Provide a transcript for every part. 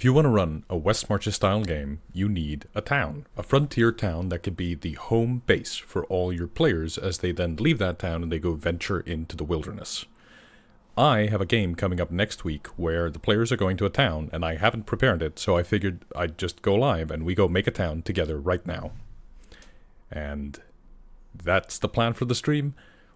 If you want to run a West Marches style game, you need a town. A frontier town that could be the home base for all your players as they then leave that town and they go venture into the wilderness. I have a game coming up next week where the players are going to a town and I haven't prepared it, so I figured I'd just go live and we go make a town together right now. And that's the plan for the stream.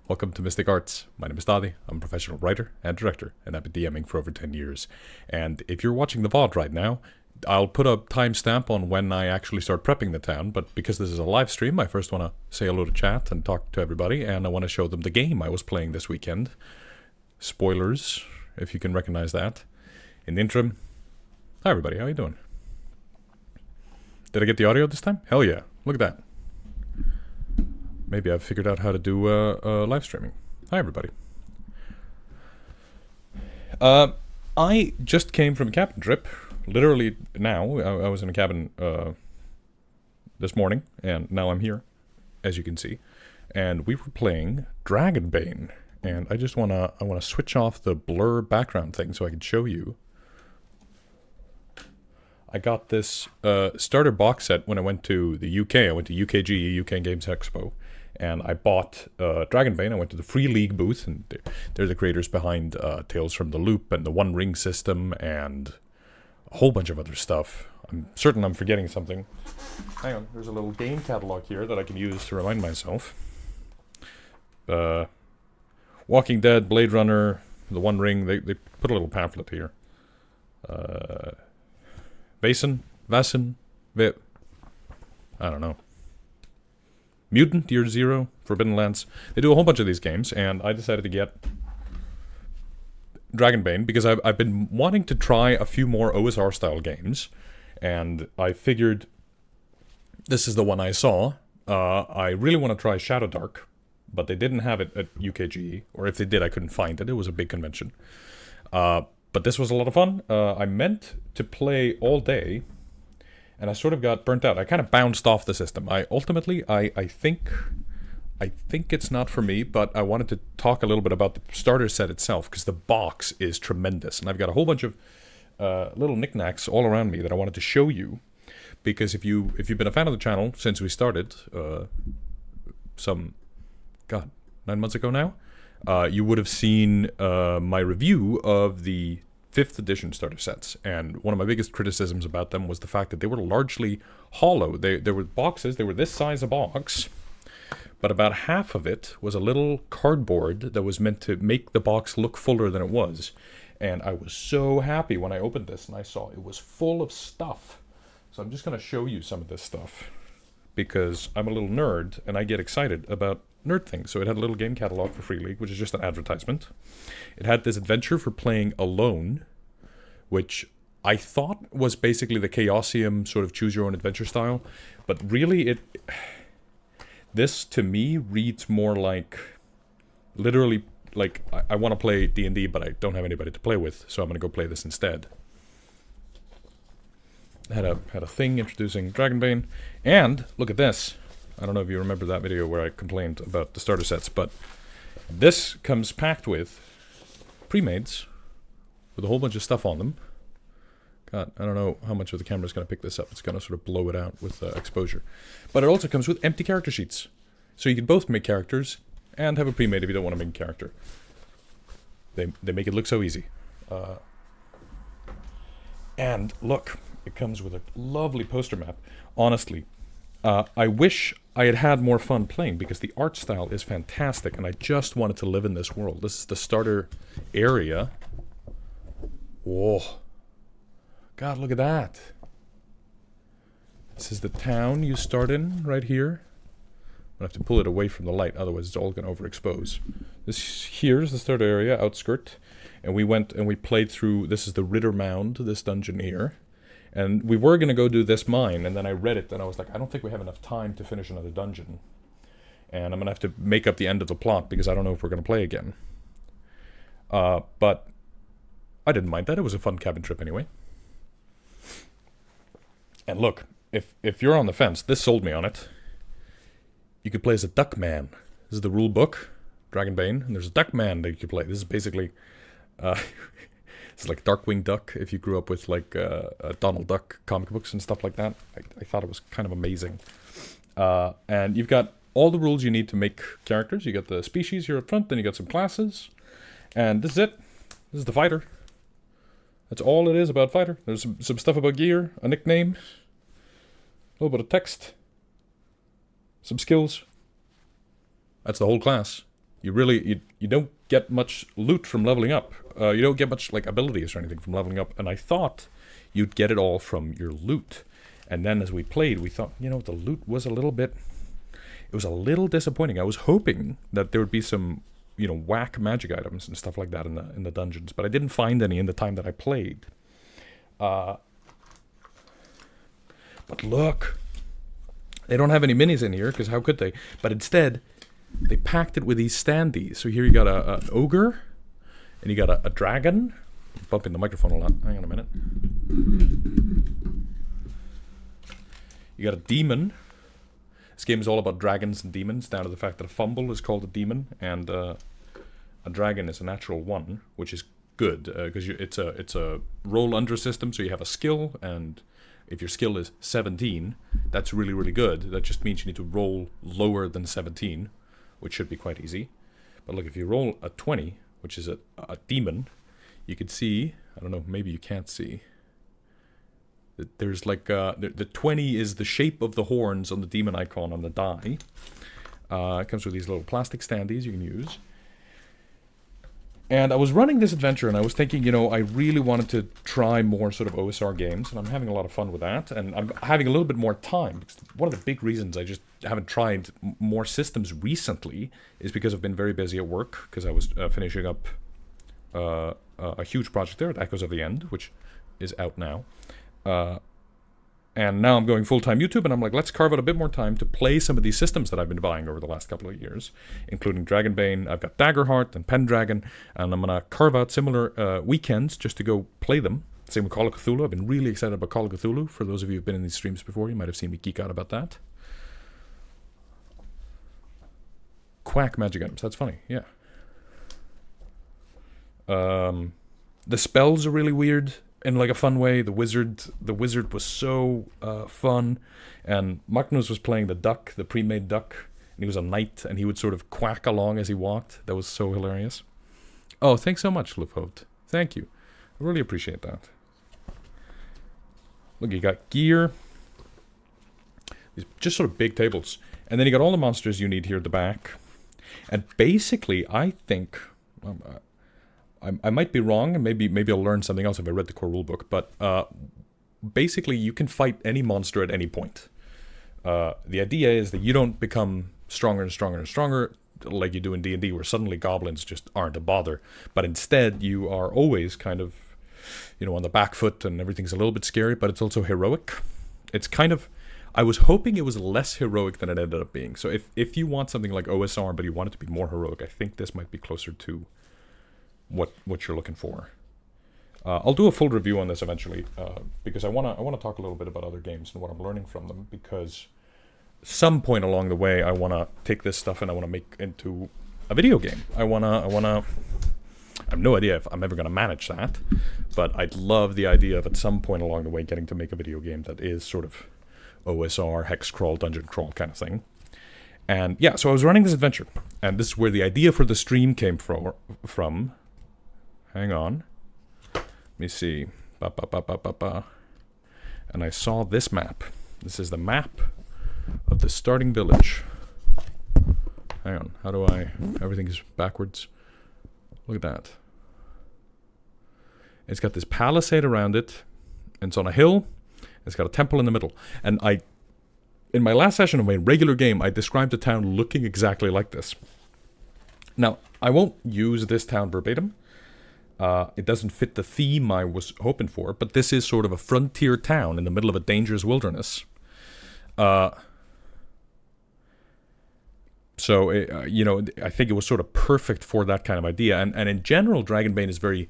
Welcome to Mystic Arts. My name is Daði. I'm a professional writer and director, and I've been DMing for over 10 years. And if you're watching the VOD right now, I'll put a timestamp on when I actually start prepping the town, but because this is a live stream, I first want to say hello to chat and talk to everybody, and I want to show them the game I was playing this weekend. Spoilers, if you can recognize that. In the interim, hi everybody, how you doing? Did I get the audio this time? Hell yeah, look at that. Maybe I've figured out how to do live streaming. Hi, everybody. I just came from a cabin trip. Literally now. I was in a cabin this morning, and now I'm here, as you can see. And we were playing DRAGONBANE. And I just want to switch off the blur background thing so I can show you. I got this starter box set when I went to the UK. I went to UKG, UK Games Expo. And I bought DRAGONBANE. I went to the Free League booth, and they're the creators behind Tales from the Loop and the One Ring system and a whole bunch of other stuff. I'm certain I'm forgetting something. Hang on, there's a little game catalog here that I can use to remind myself. Walking Dead, Blade Runner, the One Ring, they put a little pamphlet here. Vaesen, I don't know. Mutant, Year Zero, Forbidden Lands. They do a whole bunch of these games, and I decided to get DRAGONBANE because I've been wanting to try a few more OSR-style games, and I figured this is the one I saw. I really want to try Shadow Dark, but they didn't have it at UKG, or if they did, I couldn't find it. It was a big convention. But this was a lot of fun. I meant to play all day, and I sort of got burnt out. I kind of bounced off the system. I think it's not for me, but I wanted to talk a little bit about the starter set itself, because the box is tremendous. And I've got a whole bunch of little knickknacks all around me that I wanted to show you. Because if you've been a fan of the channel since we started, 9 months ago now, you would have seen my review of the 5th edition starter sets, and one of my biggest criticisms about them was the fact that they were largely hollow. They were boxes, they were this size a box, but about half of it was a little cardboard that was meant to make the box look fuller than it was. And I was so happy when I opened this and I saw it was full of stuff. So I'm just going to show you some of this stuff, because I'm a little nerd and I get excited about nerd things. So it had a little game catalog for Free League, which is just an advertisement. It had this adventure for playing alone, which I thought was basically the Chaosium sort of choose your own adventure style, but really this to me reads more like literally like I want to play D&D, but I don't have anybody to play with, so I'm going to go play this instead. Had a thing introducing DRAGONBANE, and look at this. I don't know if you remember that video where I complained about the starter sets, but this comes packed with pre-mades with a whole bunch of stuff on them. God, I don't know how much of the camera's going to pick this up. It's going to sort of blow it out with exposure. But it also comes with empty character sheets. So you can both make characters and have a pre-made if you don't want to make a character. They make it look so easy. And look, it comes with a lovely poster map. Honestly, I wish I had had more fun playing, because the art style is fantastic and I just wanted to live in this world. This is the starter area. Whoa. God, look at that. This is the town you start in right here. I'm going to have to pull it away from the light, otherwise it's all going to overexpose. Here's the starter area, outskirt. And we went and we played through, this is the Ritter Mound, this dungeon here. And we were going to go do this mine, and then I read it, and I was like, I don't think we have enough time to finish another dungeon. And I'm going to have to make up the end of the plot, because I don't know if we're going to play again. But I didn't mind that. It was a fun cabin trip anyway. And look, if you're on the fence, this sold me on it. You could play as a duck man. This is the rule book, DRAGONBANE, and there's a duck man that you could play. This is basically It's like Darkwing Duck, if you grew up with like Donald Duck comic books and stuff like that. I thought it was kind of amazing. And you've got all the rules you need to make characters. You got the species here up front, then you got some classes. And this is it. This is the fighter. That's all it is about fighter. There's some stuff about gear, a nickname, a little bit of text, some skills. That's the whole class. You really, you don't get much loot from leveling up. You don't get much like abilities or anything from leveling up. And I thought you'd get it all from your loot. And then as we played, we thought, you know, the loot was a little bit, it was a little disappointing. I was hoping that there would be some, you know, whack magic items and stuff like that in the dungeons, but I didn't find any in the time that I played. But look, they don't have any minis in here, because how could they? But instead, they packed it with these standees. So here you got an ogre, and you got a dragon. I'm bumping the microphone a lot. Hang on a minute. You got a demon. This game is all about dragons and demons, down to the fact that a fumble is called a demon, and a dragon is a natural one, which is good, because it's a roll under system, so you have a skill, and if your skill is 17, that's really, really good. That just means you need to roll lower than 17, which should be quite easy. But look, if you roll a 20, which is a demon, you can see, I don't know, maybe you can't see, there's like, the 20 is the shape of the horns on the demon icon on the die. It comes with these little plastic standees you can use. And I was running this adventure and I was thinking, you know, I really wanted to try more sort of OSR games, and I'm having a lot of fun with that. And I'm having a little bit more time, because one of the big reasons I just haven't tried more systems recently is because I've been very busy at work, because I was finishing up a huge project there at Echoes of the End, which is out now. And now I'm going full-time YouTube, and I'm like, let's carve out a bit more time to play some of these systems that I've been buying over the last couple of years, including Dragonbane. I've got Daggerheart and Pendragon, and I'm going to carve out similar weekends just to go play them. Same with Call of Cthulhu. I've been really excited about Call of Cthulhu. For those of you who've been in these streams before, you might have seen me geek out about that. Quack magic items. That's funny, yeah. The spells are really weird in like a fun way. The wizard was so fun, and Magnus was playing the duck, the pre-made duck, and he was a knight, and he would sort of quack along as he walked. That was so hilarious. Oh, thanks so much, Lufhoved. Thank you. I really appreciate that. Look, you got gear. These just sort of big tables. And then you got all the monsters you need here at the back. And basically, I think... I might be wrong, and maybe I'll learn something else if I read the core rulebook, but basically you can fight any monster at any point. The idea is that you don't become stronger and stronger and stronger like you do in D&D, where suddenly goblins just aren't a bother, but instead you are always kind of, you know, on the back foot, and everything's a little bit scary, but it's also heroic. It's kind of... I was hoping it was less heroic than it ended up being. So if you want something like OSR, but you want it to be more heroic, I think this might be closer to what you're looking for. I'll do a full review on this eventually, because I wanna talk a little bit about other games and what I'm learning from them, because some point along the way I wanna take this stuff and I wanna make into a video game. I have no idea if I'm ever gonna manage that, but I'd love the idea of at some point along the way getting to make a video game that is sort of OSR, hex crawl, dungeon crawl kind of thing. And yeah, so I was running this adventure, and this is where the idea for the stream came from. Hang on. Let me see. And I saw this map. This is the map of the starting village. Hang on. How do I... Everything is backwards. Look at that. It's got this palisade around it. And it's on a hill. It's got a temple in the middle. And in my last session of my regular game, I described the town looking exactly like this. Now, I won't use this town verbatim. It doesn't fit the theme I was hoping for, but this is sort of a frontier town in the middle of a dangerous wilderness. So, you know, I think it was sort of perfect for that kind of idea. And in general, Dragonbane is very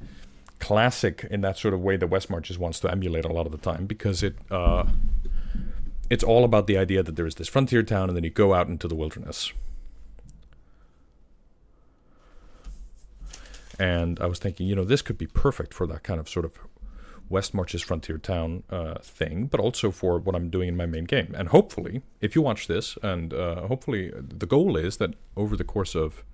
classic in that sort of way that West Marches wants to emulate a lot of the time, because it's all about the idea that there is this frontier town and then you go out into the wilderness. And I was thinking, you know, this could be perfect for that kind of sort of West Marches Frontier Town thing, but also for what I'm doing in my main game. And hopefully, if you watch this, and hopefully the goal is that over the course of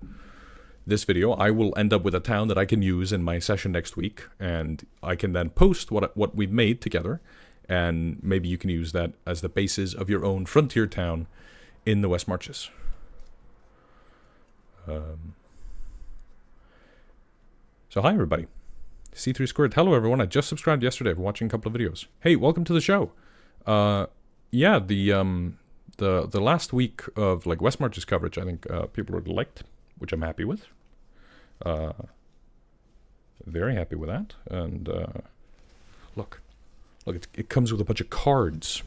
this video, I will end up with a town that I can use in my session next week, and I can then post what we've made together, and maybe you can use that as the basis of your own frontier town in the West Marches. So hi everybody, C3 Squared. Hello everyone, I just subscribed yesterday for watching a couple of videos. Hey, welcome to the show. Yeah, the last week of like West Marches coverage, I think people really liked, which I'm happy with. Very happy with that. And look, it comes with a bunch of cards.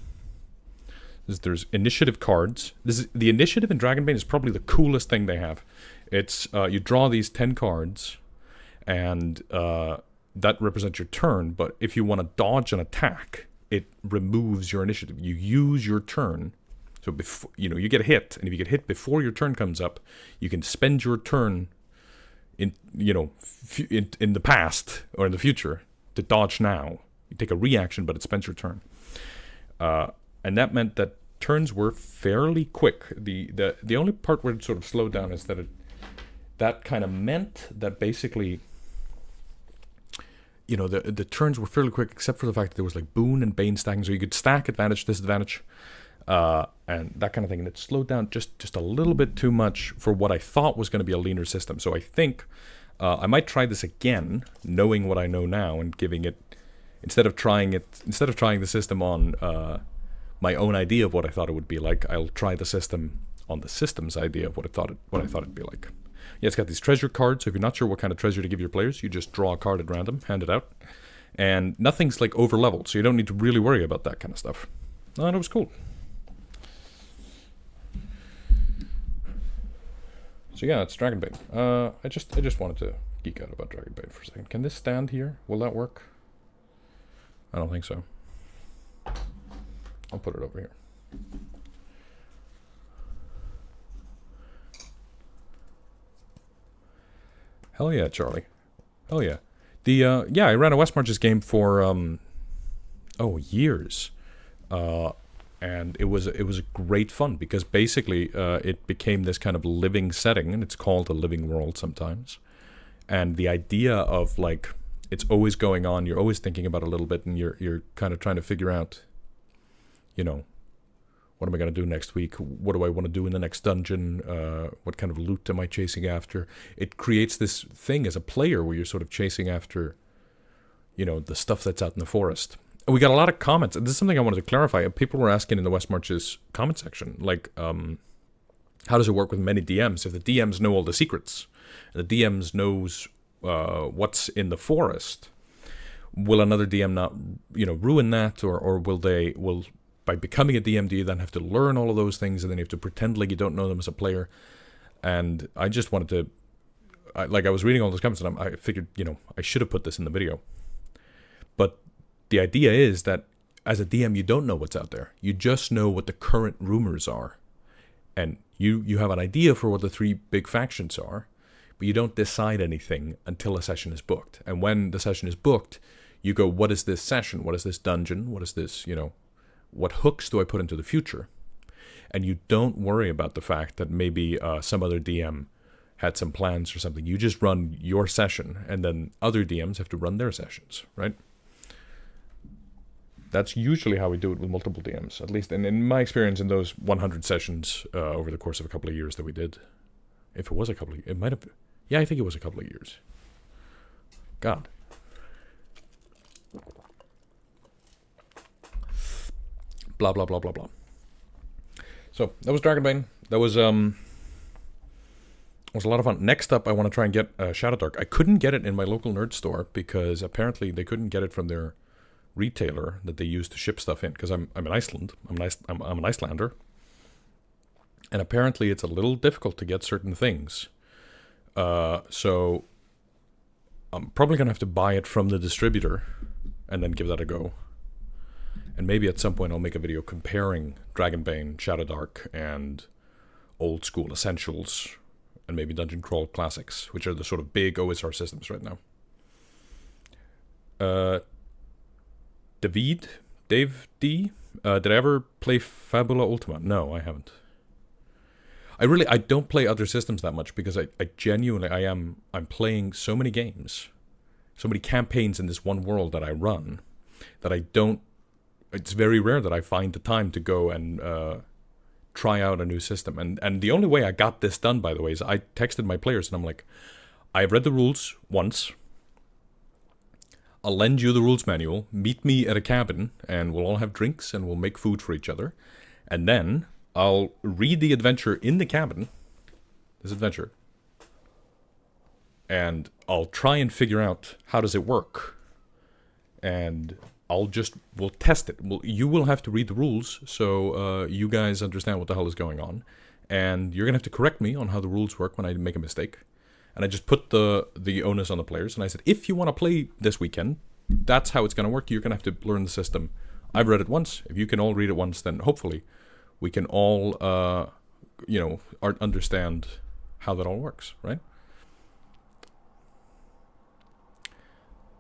There's initiative cards. The initiative in Dragonbane is probably the coolest thing they have. It's you draw these 10 cards, and that represents your turn. But if you want to dodge an attack, it removes your initiative. You use your turn. So before, you know, you get hit, and if you get hit before your turn comes up, you can spend your turn in, you know, in the past or in the future to dodge now. You take a reaction, but it spends your turn. And that meant that turns were fairly quick. The only part where it sort of slowed down is that that kind of meant that basically, you know, the turns were fairly quick, except for the fact that there was like boon and bane stacking, so you could stack advantage, disadvantage, and that kind of thing. And it slowed down just a little bit too much for what I thought was going to be a leaner system. So I think I might try this again, knowing what I know now, and giving it, instead of trying the system on my own idea of what I thought it would be like, I'll try the system on the system's idea of what I thought it'd be like. Yeah, it's got these treasure cards, so if you're not sure what kind of treasure to give your players, you just draw a card at random, hand it out, and nothing's like over-leveled, so you don't need to really worry about that kind of stuff. And it was cool. So yeah, it's Dragonbane. I just wanted to geek out about Dragonbane for a second. Can this stand here? Will that work? I don't think so. I'll put it over here. Hell yeah, Charlie. Hell yeah. Yeah, I ran a West Marches game for years. And it was great fun because basically it became this kind of living setting, and it's called a living world sometimes. And the idea of like it's always going on, you're always thinking about it a little bit, and you're kind of trying to figure out, you know, what am I going to do next week? What do I want to do in the next dungeon? What kind of loot am I chasing after? It creates this thing as a player where you're sort of chasing after, you know, the stuff that's out in the forest. And we got a lot of comments. And this is something I wanted to clarify. People were asking in the West Marches comment section, like, how does it work with many DMs? If the DMs know all the secrets, and the DMs knows what's in the forest, will another DM not, you know, ruin that, or will by becoming a DM, do you then have to learn all of those things, and then you have to pretend like you don't know them as a player? And I just wanted to, I was reading all those comments, and I figured, you know, I should have put this in the video. But the idea is that as a DM, you don't know what's out there. You just know what the current rumors are. And you have an idea for what the 3 big factions are, but you don't decide anything until a session is booked. And when the session is booked, you go, what is this session? What is this dungeon? What is this, you know, what hooks do I put into the future? And you don't worry about the fact that maybe some other DM had some plans or something. You just run your session, and then other DMs have to run their sessions, right? That's usually how we do it with multiple DMs, at least in my experience in those 100 sessions over the course of a couple of years that we did. If it was a couple of, it might have, yeah, I think it was a couple of years. God. Blah, blah, blah, blah, blah. So, that was Dragonbane. That was a lot of fun. Next up, I want to try and get Shadow Dark. I couldn't get it in my local nerd store because apparently they couldn't get it from their retailer that they use to ship stuff in, because I'm in Iceland. I'm an Icelander. And apparently it's a little difficult to get certain things. So I'm probably going to have to buy it from the distributor and then give that a go. And maybe at some point I'll make a video comparing Dragonbane, Shadow Dark, and old school Essentials and maybe Dungeon Crawl Classics, which are the sort of big OSR systems right now. Dave D. Did I ever play Fabula Ultima? No, I haven't. I don't play other systems that much because I genuinely, I'm playing so many games, so many campaigns in this one world that I run, that I don't, it's very rare that I find the time to go and try out a new system. And the only way I got this done, by the way, is I texted my players and I'm like, I've read the rules once. I'll lend you the rules manual, meet me at a cabin, and we'll all have drinks and we'll make food for each other. And then I'll read the adventure in the cabin, this adventure, and I'll try and figure out how does it work. And we'll test it. You will have to read the rules so you guys understand what the hell is going on. And you're going to have to correct me on how the rules work when I make a mistake. And I just put the onus on the players. And I said, if you want to play this weekend, that's how it's going to work. You're going to have to learn the system. I've read it once. If you can all read it once, then hopefully we can all, understand how that all works, right?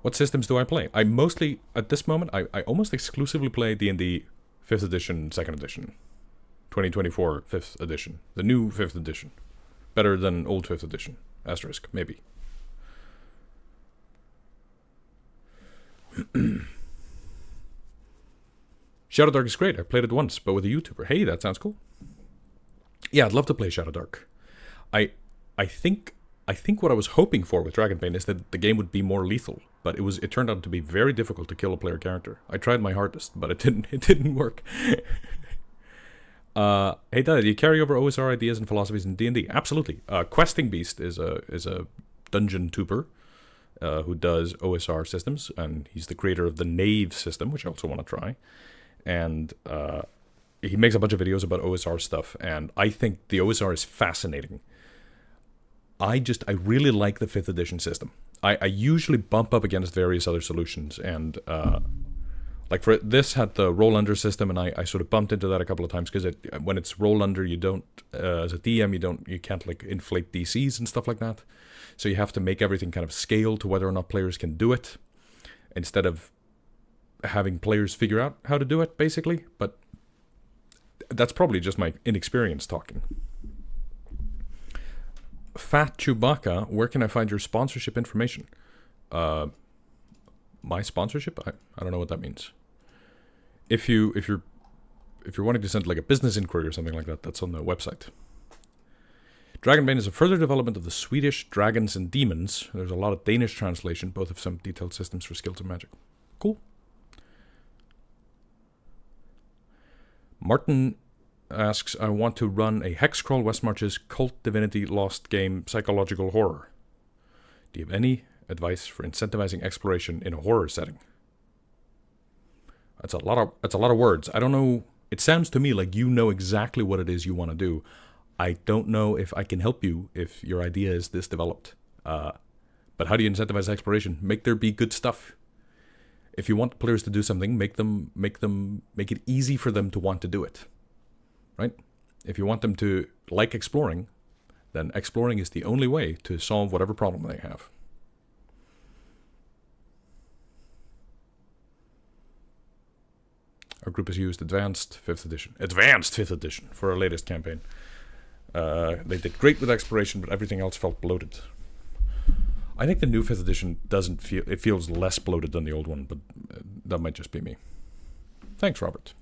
What systems do I play? I mostly, at this moment, I almost exclusively play D&D 5th edition, 2nd edition. 2024 5th edition. The new 5th edition. Better than old 5th edition. Asterisk, maybe. Shadow Dark is great. I played it once, but with a YouTuber. Hey, that sounds cool. Yeah, I'd love to play Shadow Dark. I think what I was hoping for with Dragonbane is that the game would be more lethal, but it turned out to be very difficult to kill a player character. I tried my hardest, but it didn't work. Hey Daði, do you carry over OSR ideas and philosophies in D&D? Absolutely. Questing Beast is a dungeon tuber who does OSR systems, and he's the creator of the Knave system, which I also want to try. And he makes a bunch of videos about OSR stuff, and I think the OSR is fascinating. I really like the 5th edition system. I usually bump up against various other solutions, and like for this had the roll under system, and I sort of bumped into that a couple of times because when it's roll under, you don't as a DM you can't like inflate DCs and stuff like that. So you have to make everything kind of scale to whether or not players can do it, instead of having players figure out how to do it, basically. But that's probably just my inexperience talking. Fat Chewbacca, where can I find your sponsorship information? My sponsorship? I don't know what that means. If you're wanting to send like a business inquiry or something like that, that's on the website. Dragonbane is a further development of the Swedish Dragons and Demons. There's a lot of Danish translation, both have some detailed systems for skills and magic. Cool. Martin asks, I want to run a Hexcrawl Westmarch's Cult Divinity Lost game psychological horror. Do you have any advice for incentivizing exploration in a horror setting? That's a lot of words. I don't know. It sounds to me like you know exactly what it is you want to do. I don't know if I can help you if your idea is this developed. But how do you incentivize exploration? Make there be good stuff. If you want players to do something, make it easy for them to want to do it. Right? If you want them to like exploring, then exploring is the only way to solve whatever problem they have. Our group has used Advanced 5th Edition for our latest campaign. They did great with exploration, but everything else felt bloated. I think the new 5th edition it feels less bloated than the old one, but that might just be me. Thanks, Robert.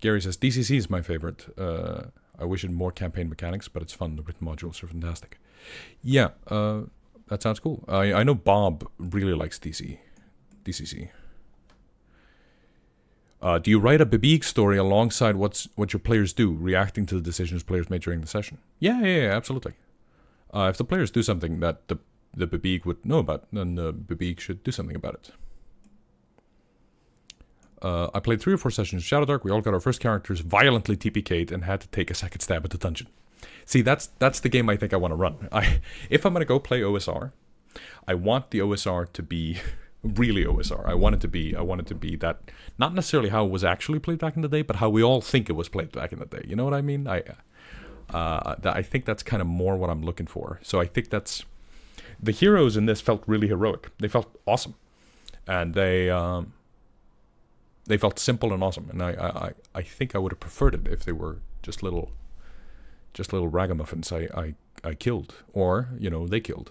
Gary says, DCC is my favorite. I wish it had more campaign mechanics, but it's fun. The written modules are fantastic. Yeah, that sounds cool. I know Bob really likes DCC. Do you write a Babig story alongside what your players do, reacting to the decisions players made during the session? Yeah, absolutely. If the players do something that the Babig would know about, then the Babig should do something about it. I played 3 or 4 sessions of Shadow Dark. We all got our first characters violently TPK'd and had to take a second stab at the dungeon. See, that's the game I think I want to run. If I'm going to go play OSR, I want the OSR to be really OSR. I want it to be that, not necessarily how it was actually played back in the day, but how we all think it was played back in the day. You know what I mean? I think that's kind of more what I'm looking for. So I think that's... The heroes in this felt really heroic. They felt awesome. And they felt simple and awesome. And I think I would have preferred it if they were just little ragamuffins I killed. Or, you know, they killed.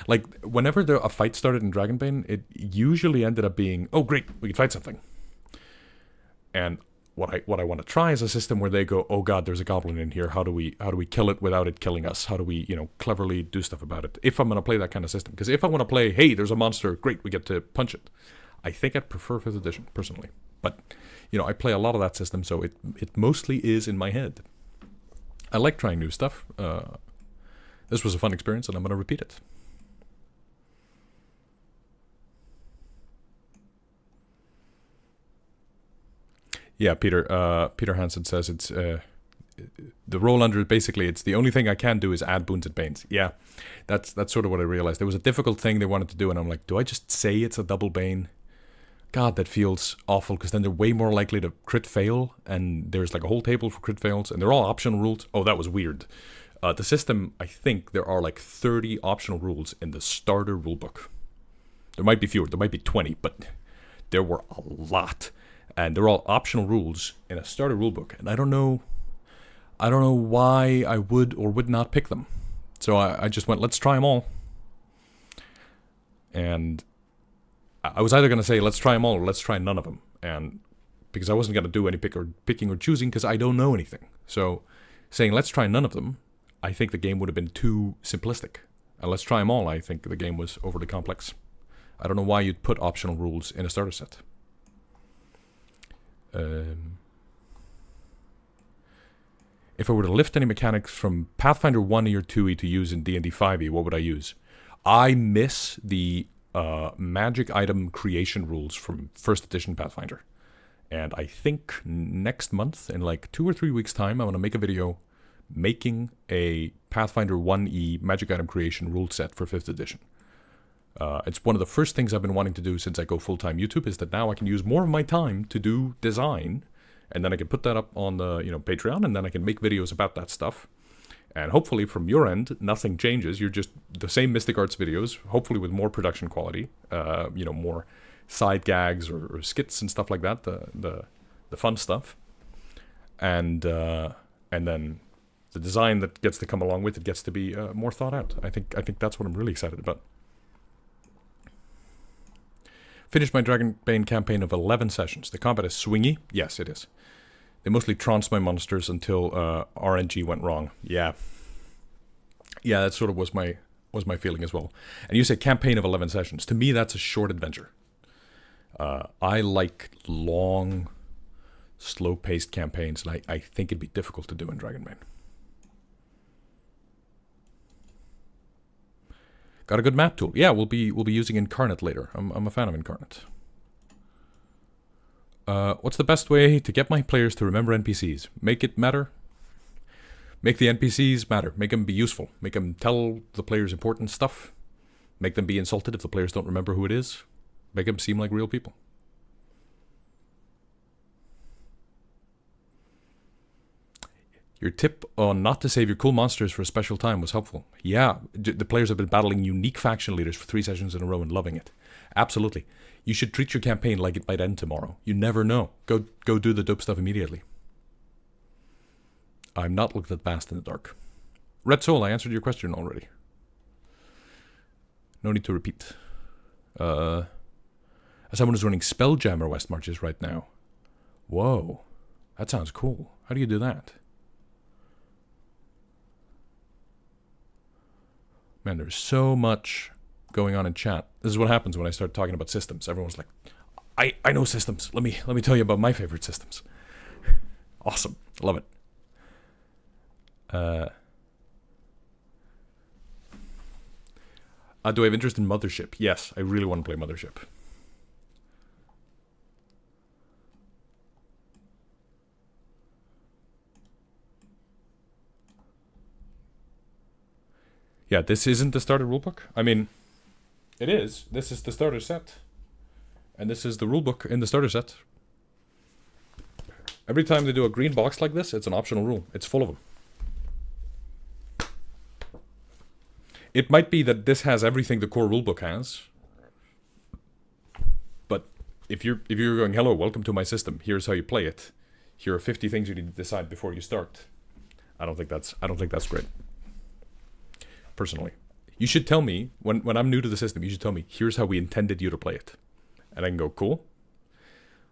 Like, whenever a fight started in Dragonbane, it usually ended up being, oh great, we can fight something. And what I want to try is a system where they go, oh god, there's a goblin in here. How do we kill it without it killing us? How do we, you know, cleverly do stuff about it? If I'm going to play that kind of system. Because if I want to play, hey, there's a monster, great, we get to punch it. I think I'd prefer 5th edition, personally. But, you know, I play a lot of that system, so it mostly is in my head. I like trying new stuff. This was a fun experience, and I'm going to repeat it. Yeah, Peter Hansen says it's the roll under. Basically, it's the only thing I can do is add boons and banes. Yeah, that's sort of what I realized. There was a difficult thing they wanted to do, and I'm like, do I just say it's a double bane? God, that feels awful, because then they're way more likely to crit fail, and there's like a whole table for crit fails, and they're all optional rules. Oh, that was weird. The system, I think there are like 30 optional rules in the starter rulebook. There might be fewer. There might be 20, but there were a lot. And they're all optional rules in a starter rulebook. And I don't know why I would or would not pick them. So I just went, let's try them all. And I was either going to say, let's try them all, or let's try none of them. And because I wasn't going to do any picking or choosing, because I don't know anything. So saying, let's try none of them, I think the game would have been too simplistic. And let's try them all, I think the game was overly complex. I don't know why you'd put optional rules in a starter set. If I were to lift any mechanics from Pathfinder 1e or 2e to use in D&D 5e, what would I use? I miss the magic item creation rules from 1st edition Pathfinder. And I think next month, in like 2 or 3 weeks' time, I'm going to make a video making a Pathfinder 1e magic item creation rule set for 5th edition. It's one of the first things I've been wanting to do since I go full-time YouTube, is that now I can use more of my time to do design, and then I can put that up on the Patreon, and then I can make videos about that stuff. And hopefully from your end, nothing changes. You're just the same Mystic Arts videos, hopefully with more production quality, more side gags or skits and stuff like that, the fun stuff. And then the design that gets to come along with it gets to be more thought out. I think that's what I'm really excited about. Finished my Dragonbane campaign of 11 sessions. The combat is swingy. Yes, it is. They mostly trounced my monsters until RNG went wrong. Yeah, that sort of was my feeling as well. And you say campaign of 11 sessions. To me, that's a short adventure. I like long, slow-paced campaigns, and I think it'd be difficult to do in Dragonbane. Got a good map tool. Yeah, we'll be using Incarnate later. I'm a fan of Incarnate. What's the best way to get my players to remember NPCs? Make it matter. Make the NPCs matter. Make them be useful. Make them tell the players important stuff. Make them be insulted if the players don't remember who it is. Make them seem like real people. Your tip on not to save your cool monsters for a special time was helpful. Yeah, the players have been battling unique faction leaders for 3 sessions in a row and loving it. Absolutely. You should treat your campaign like it might end tomorrow. You never know. Go do the dope stuff immediately. I'm not looking at Vast in the dark. Red Soul, I answered your question already. No need to repeat. As someone who's running Spelljammer West Marches right now. Whoa, that sounds cool. How do you do that? Man, there's so much going on in chat. This is what happens when I start talking about systems. Everyone's like, I know systems. Let me tell you about my favorite systems. Awesome. Love it. Do I have interest in Mothership? Yes, I really want to play Mothership. Yeah, this isn't the starter rulebook. I mean, it is. This is the starter set. And this is the rulebook in the starter set. Every time they do a green box like this, it's an optional rule. It's full of them. It might be that this has everything the core rulebook has. But if you're going, hello, welcome to my system, here's how you play it. Here are 50 things you need to decide before you start. I don't think that's great. Personally. You should tell me, when I'm new to the system, you should tell me, here's how we intended you to play it. And I can go, cool.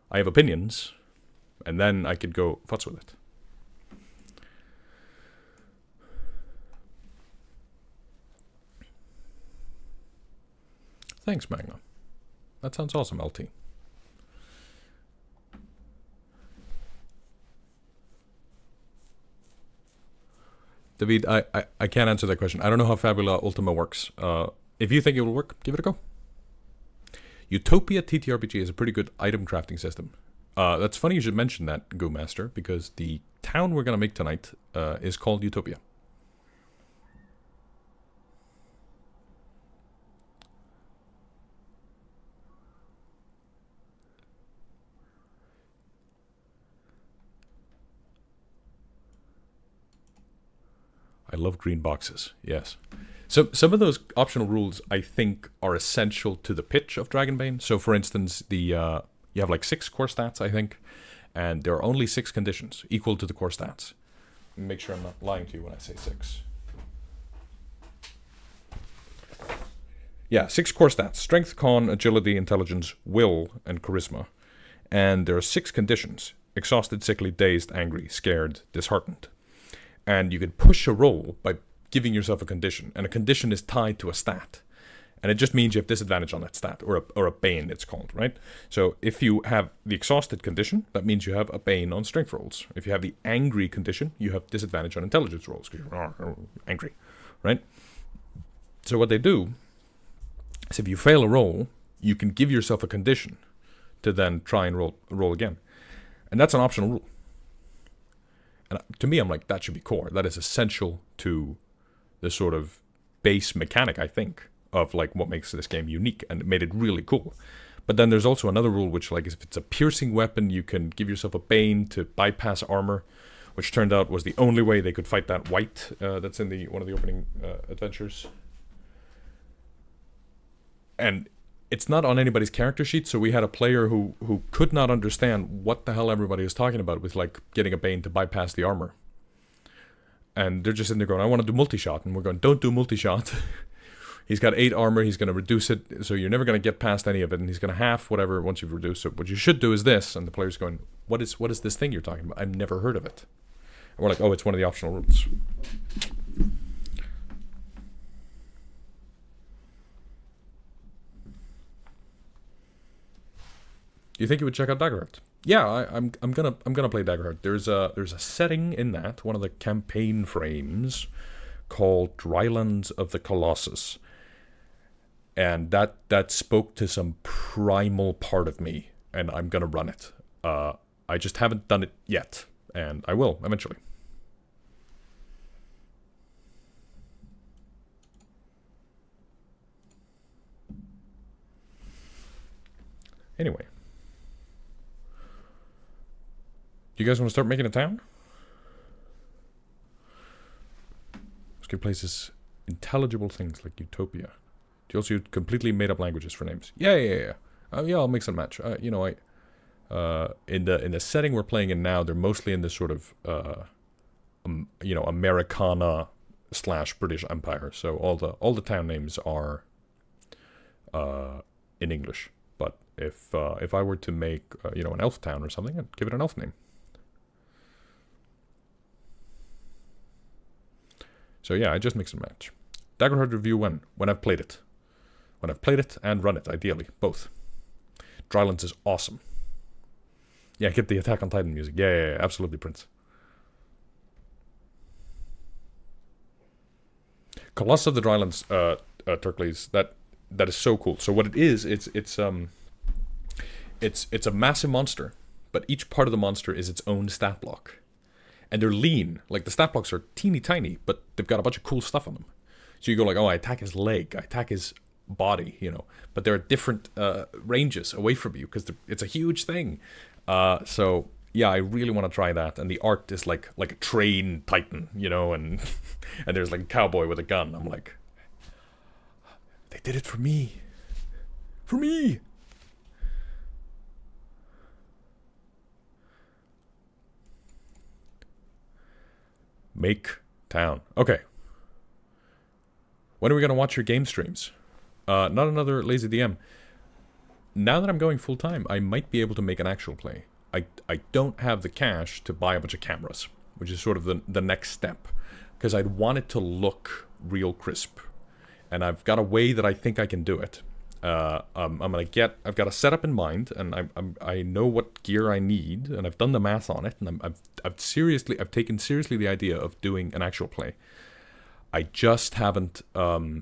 I have opinions. And then I could go, futz with it. Thanks, Magna. That sounds awesome, LT. David, I can't answer that question. I don't know how Fabula Ultima works. If you think it will work, give it a go. Utopia TTRPG is a pretty good item crafting system. That's funny you should mention that, Go Master, because the town we're going to make tonight is called Utopia. I love green boxes, yes. So some of those optional rules, I think, are essential to the pitch of Dragonbane. So, for instance, you have like 6 core stats, I think, and there are only 6 conditions equal to the core stats. Make sure I'm not lying to you when I say 6. Yeah, 6 core stats. Strength, con, agility, intelligence, will, and charisma. And there are 6 conditions. Exhausted, sickly, dazed, angry, scared, disheartened. And you can push a roll by giving yourself a condition. And a condition is tied to a stat. And it just means you have disadvantage on that stat, or a bane, it's called, right? So if you have the exhausted condition, that means you have a bane on strength rolls. If you have the angry condition, you have disadvantage on intelligence rolls, because you're angry, right? So what they do is if you fail a roll, you can give yourself a condition to then try and roll again. And that's an optional rule. And to me, I'm like, that should be core. That is essential to the sort of base mechanic, I think, of like what makes this game unique, and it made it really cool. But then there's also another rule, which like if it's a piercing weapon, you can give yourself a bane to bypass armor, which turned out was the only way they could fight that wight that's in one of the opening adventures. And it's not on anybody's character sheet, so we had a player who could not understand what the hell everybody was talking about with like getting a bane to bypass the armor. And they're just sitting there going, I want to do multi-shot. And we're going, don't do multi-shot. He's got 8 armor, he's going to reduce it, so you're never going to get past any of it, and he's going to half whatever once you've reduced it. What you should do is this, and the player's going, what is this thing you're talking about? I've never heard of it. And we're like, oh, it's one of the optional rules. Do you think you would check out Daggerheart? Yeah, I'm gonna play Daggerheart. There's a setting in that, one of the campaign frames, called Drylands of the Colossus, and that spoke to some primal part of me, and I'm gonna run it. I just haven't done it yet, and I will eventually. Anyway. Do you guys want to start making a town? Let's give places intelligible things like Utopia. Do you also use completely made up languages for names? Yeah. Yeah, I'll mix and match. In the setting we're playing in now, they're mostly in this sort of Americana / British Empire. So all the town names are in English. But if I were to make an elf town or something, I'd give it an elf name. So yeah, I just mix and match. Daggerheart review when? When I've played it. When I've played it and run it, ideally. Both. Drylands is awesome. Yeah, get the Attack on Titan music. Yeah, absolutely, Prince. Colossus of the Drylands, Turkleys, that is so cool. So what it is, it's a massive monster, but each part of the monster is its own stat block. And they're lean. Like, the stat blocks are teeny tiny, but they've got a bunch of cool stuff on them. So you go like, oh, I attack his leg, I attack his body, But there are different ranges away from you, because it's a huge thing. So, yeah, I really want to try that. And the art is like a train titan, and and there's like a cowboy with a gun. I'm like, They did it for me. For me! Make town. Okay. When are we going to watch your game streams? Not another lazy DM. Now that I'm going full time, I might be able to make an actual play. I don't have the cash to buy a bunch of cameras, which is sort of the next step. Because I'd want it to look real crisp. And I've got a way that I think I can do it. I've got a setup in mind, and I know what gear I need, and I've done the math on it, and I've taken seriously the idea of doing an actual play. I just haven't had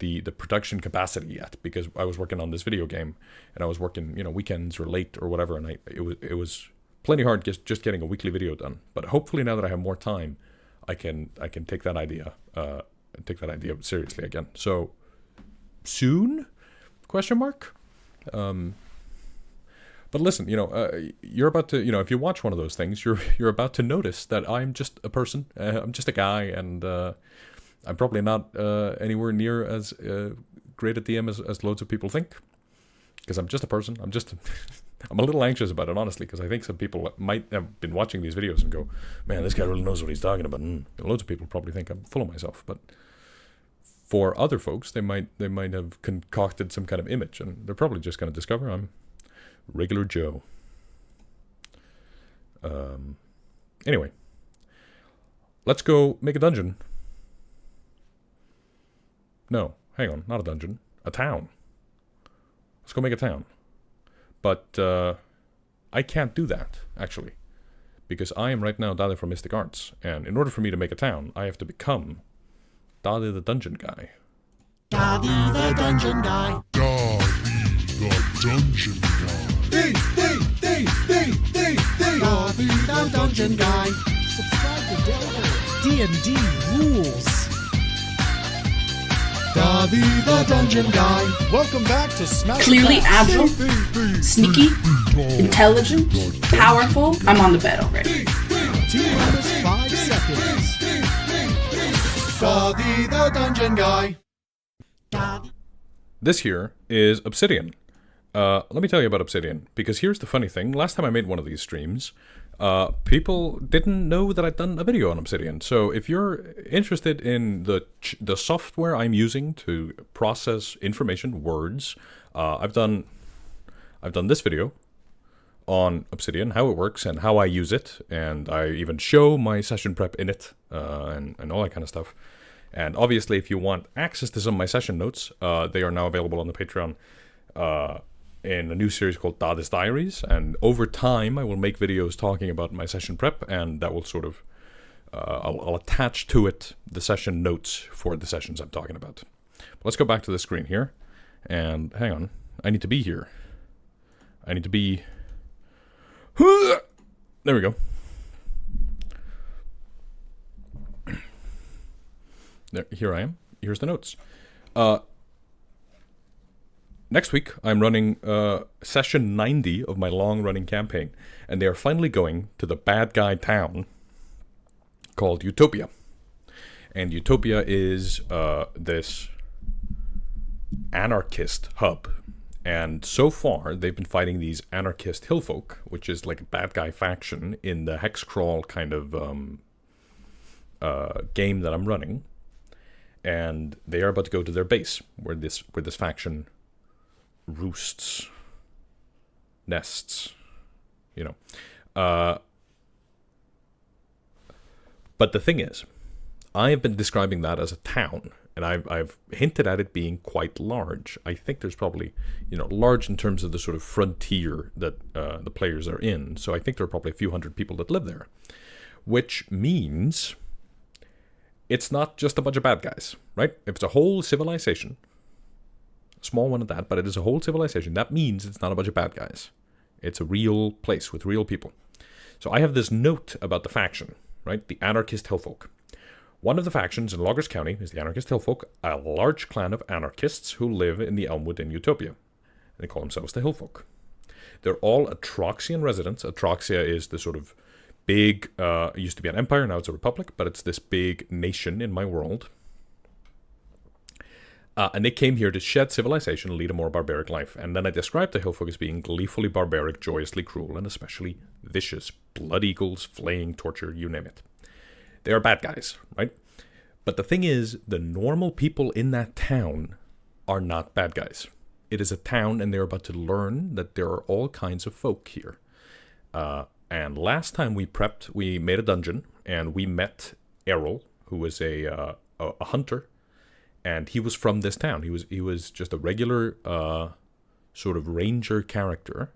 the production capacity yet, because I was working on this video game, and I was working, weekends or late or whatever, and it was plenty hard just getting a weekly video done. But hopefully now that I have more time, I can take that idea seriously again. So soon? Question mark. But listen, you're about to, if you watch one of those things, you're about to notice that I'm just a person. I'm just a guy, and I'm probably not anywhere near as great at DM as loads of people think. Because I'm just a person. I'm a little anxious about it, honestly, because I think some people might have been watching these videos and go, man, this guy really knows what he's talking about. Loads of people probably think I'm full of myself, but for other folks, they might have concocted some kind of image, and they're probably just going to discover I'm regular Joe. Anyway, let's go make a dungeon. No, hang on, not a dungeon, a town. Let's go make a town. But I can't do that, actually, because I am right now Daði from Mystic Arts, and in order for me to make a town, I have to become Daði the Dungeon Guy. Daði the Dungeon Guy. Daði the Dungeon Guy. Daði the Dungeon Guy. Subscribe to Delver. D&D rules. Daði the Dungeon Guy. Welcome back to Smash. Clearly Pass. agile, sneaky, intelligent, powerful. I'm on the bed already. T-minus 5 seconds. Daði the Dungeon Guy. Daði. This here is Obsidian. Let me tell you about Obsidian, because here's the funny thing. Last time I made one of these streams, people didn't know that I'd done a video on Obsidian. So if you're interested in the software I'm using to process information, words, I've done this video on Obsidian, how it works and how I use it, and I even show my session prep in it, and all that kind of stuff. And obviously, if you want access to some of my session notes, they are now available on the Patreon in a new series called Daði's Diaries. And over time, I will make videos talking about my session prep, and that will sort of, I'll attach to it the session notes for the sessions I'm talking about. But let's go back to the screen here, and hang on, I need to be here. I need to be... There we go. There, here I am. Here's the notes. Next week, I'm running session 90 of my long-running campaign, and they are finally going to the bad guy town called UTOPIA. And UTOPIA is this anarchist hub. And so far, they've been fighting these anarchist hillfolk, which is like a bad guy faction in the hexcrawl kind of game that I'm running. And they are about to go to their base, where this faction roosts, nests, you know. But the thing is, I have been describing that as a town, and I've hinted at it being quite large. I think there's probably, large in terms of the sort of frontier that the players are in. So I think there are probably a few hundred people that live there, which means it's not just a bunch of bad guys, right? If it's a whole civilization, a small one at that, but it is a whole civilization, that means it's not a bunch of bad guys. It's a real place with real people. So I have this note about the faction, right? The anarchist hillfolk. One of the factions in Loggers County is the anarchist hillfolk, a large clan of anarchists who live in the Elmwood in UTOPIA. They call themselves the hillfolk. They're all Atroxian residents. Atroxia is the sort of big, it used to be an empire, now it's a republic, but it's this big nation in my world. And they came here to shed civilization and lead a more barbaric life. And then I described the hillfolk as being gleefully barbaric, joyously cruel, and especially vicious. Blood eagles, flaying, torture, you name it. They are bad guys, right? But the thing is, the normal people in that town are not bad guys. It is a town, and they're about to learn that there are all kinds of folk here. And last time we prepped, we made a dungeon, and we met Errol, who was a hunter. And he was from this town. He was just a regular sort of ranger character,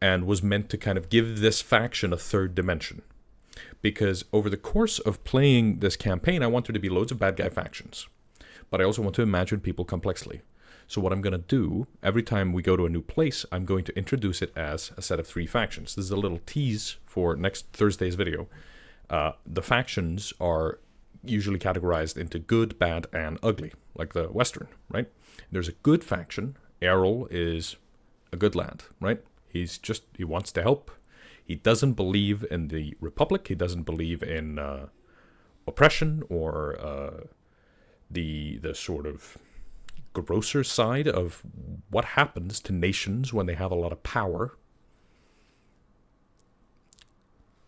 and was meant to kind of give this faction a third dimension. Because over the course of playing this campaign, I want there to be loads of bad guy factions, but I also want to imagine people complexly. So what I'm going to do, every time we go to a new place, I'm going to introduce it as a set of 3 factions. This is a little tease for next Thursday's video. The factions are usually categorized into good, bad, and ugly, like the Western, right? There's a good faction. Errol is a good lad, right? He wants to help. He doesn't believe in the Republic. He doesn't believe in oppression or the sort of grosser side of what happens to nations when they have a lot of power.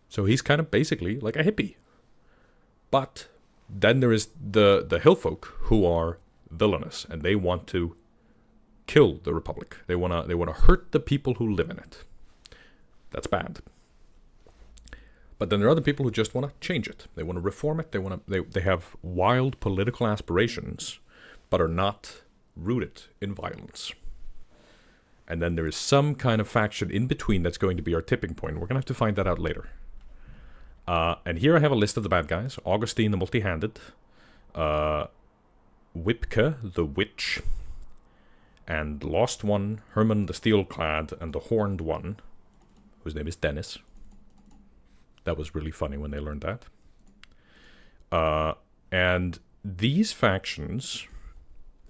So he's kind of basically like a hippie. But then there is the hillfolk who are villainous, and they want to kill the Republic. They wanna hurt the people who live in it. That's bad. But then there are other people who just want to change it. They want to reform it. They have wild political aspirations, but are not rooted in violence. And then there is some kind of faction in between that's going to be our tipping point. We're going to have to find that out later. And here I have a list of the bad guys. Augustine the Multi-Handed, Wipke the Witch, and Lost One, Herman the Steel-Clad, and the Horned One, whose name is Dennis. That was really funny when they learned that. And these factions,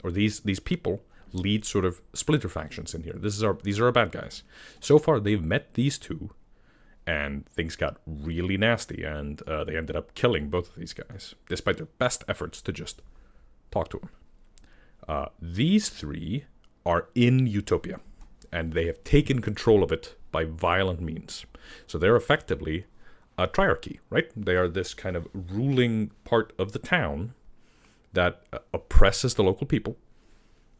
or these people, lead sort of splinter factions in here. These are our bad guys. So far, they've met these 2, and things got really nasty, and they ended up killing both of these guys, despite their best efforts to just talk to them. These 3 are in Utopia, and they have taken control of it by violent means. So they're effectively a triarchy, right? They are this kind of ruling part of the town that oppresses the local people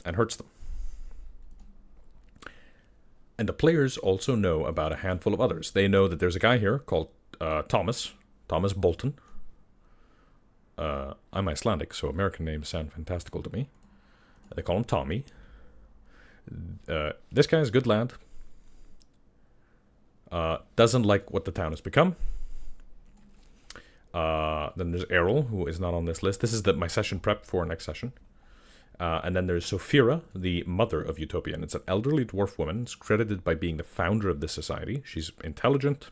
and hurts them. And the players also know about a handful of others. They know that there's a guy here called Thomas Bolton. I'm Icelandic, so American names sound fantastical to me. They call him Tommy. This guy is a good lad. Doesn't like what the town has become. Then there's Errol, who is not on this list. This is my session prep for next session. And then there's Sophira, the mother of Utopia. And it's an elderly dwarf woman. It's credited by being the founder of this society. She's intelligent.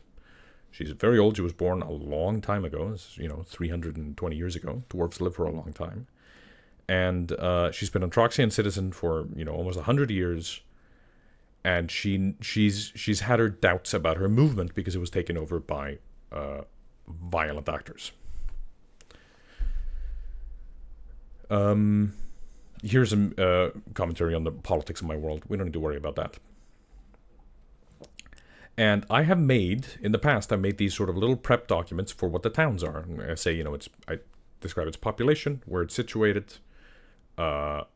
She's very old. She was born a long time ago. 320 years ago. Dwarves live for a long time. And she's been a Troxian citizen for, almost 100 years. And she's had her doubts about her movement because it was taken over by violent actors. Here's some commentary on the politics of my world. We don't need to worry about that. And I have made, in the past, I made these sort of little prep documents for what the towns are. I say, I describe its population, where it's situated. It's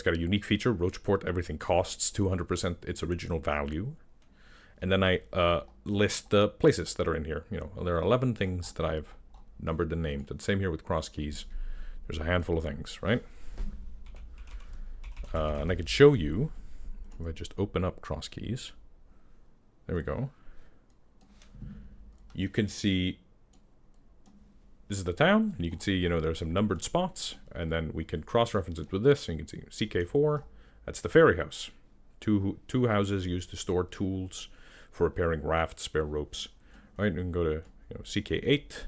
got a unique feature. Roachport, everything costs 200% its original value. And then I list the places that are in here. There are 11 things that I've numbered and named. And same here with cross keys. There's a handful of things, right? And I could show you, if I just open up cross keys. There we go. You can see, this is the town. And you can see, there's some numbered spots. And then we can cross-reference it with this. And you can see CK4, that's the ferry house. Two houses used to store tools for repairing rafts, spare ropes. Right, we can go to CK8.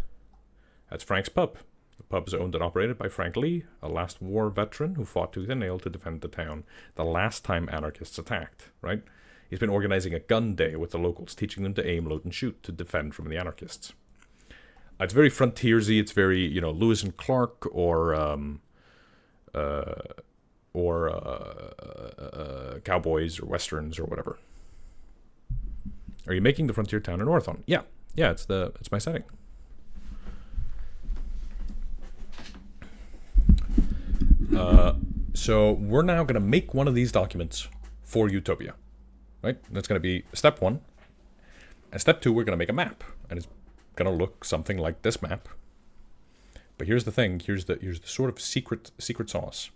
That's Frank's pub. The pub is owned and operated by Frank Lee, a last war veteran who fought tooth and nail to defend the town the last time anarchists attacked, right? He's been organizing a gun day with the locals, teaching them to aim, load, and shoot to defend from the anarchists. It's very frontiersy. It's very, Lewis and Clark or or cowboys or westerns or whatever. Are you making the frontier town an Orthon? Yeah, it's my setting. So we're now going to make one of these documents for Utopia, right? That's going to be step 1. And step 2, we're going to make a map, and it's going to look something like this map. But here's the thing. Here's the sort of secret sauce.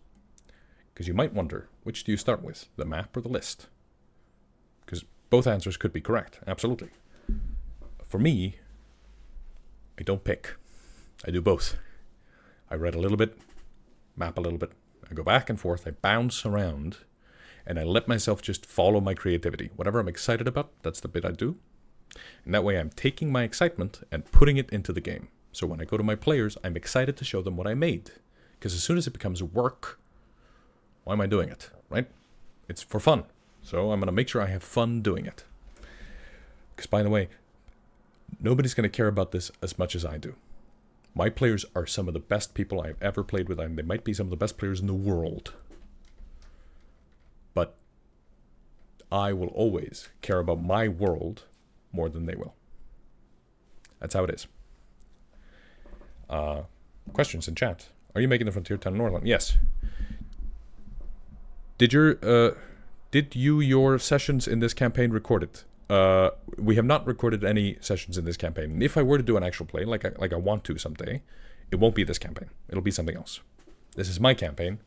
Because you might wonder, which do you start with, the map or the list? Because both answers could be correct. Absolutely. For me, I don't pick. I do both. I read a little bit, map a little bit. I go back and forth. I bounce around, and I let myself just follow my creativity. Whatever I'm excited about, that's the bit I do. And that way I'm taking my excitement and putting it into the game. So when I go to my players, I'm excited to show them what I made. Because as soon as it becomes work, why am I doing it, right? It's for fun. So I'm going to make sure I have fun doing it. Because by the way, nobody's going to care about this as much as I do. My players are some of the best people I've ever played with, and they might be some of the best players in the world. But I will always care about my world more than they will. That's how it is. Questions in chat. Are you making the frontier town in Northland? Yes. Did your sessions in this campaign record it? We have not recorded any sessions in this campaign. If I were to do an actual play, like I want to someday, it won't be this campaign. It'll be something else. This is my campaign,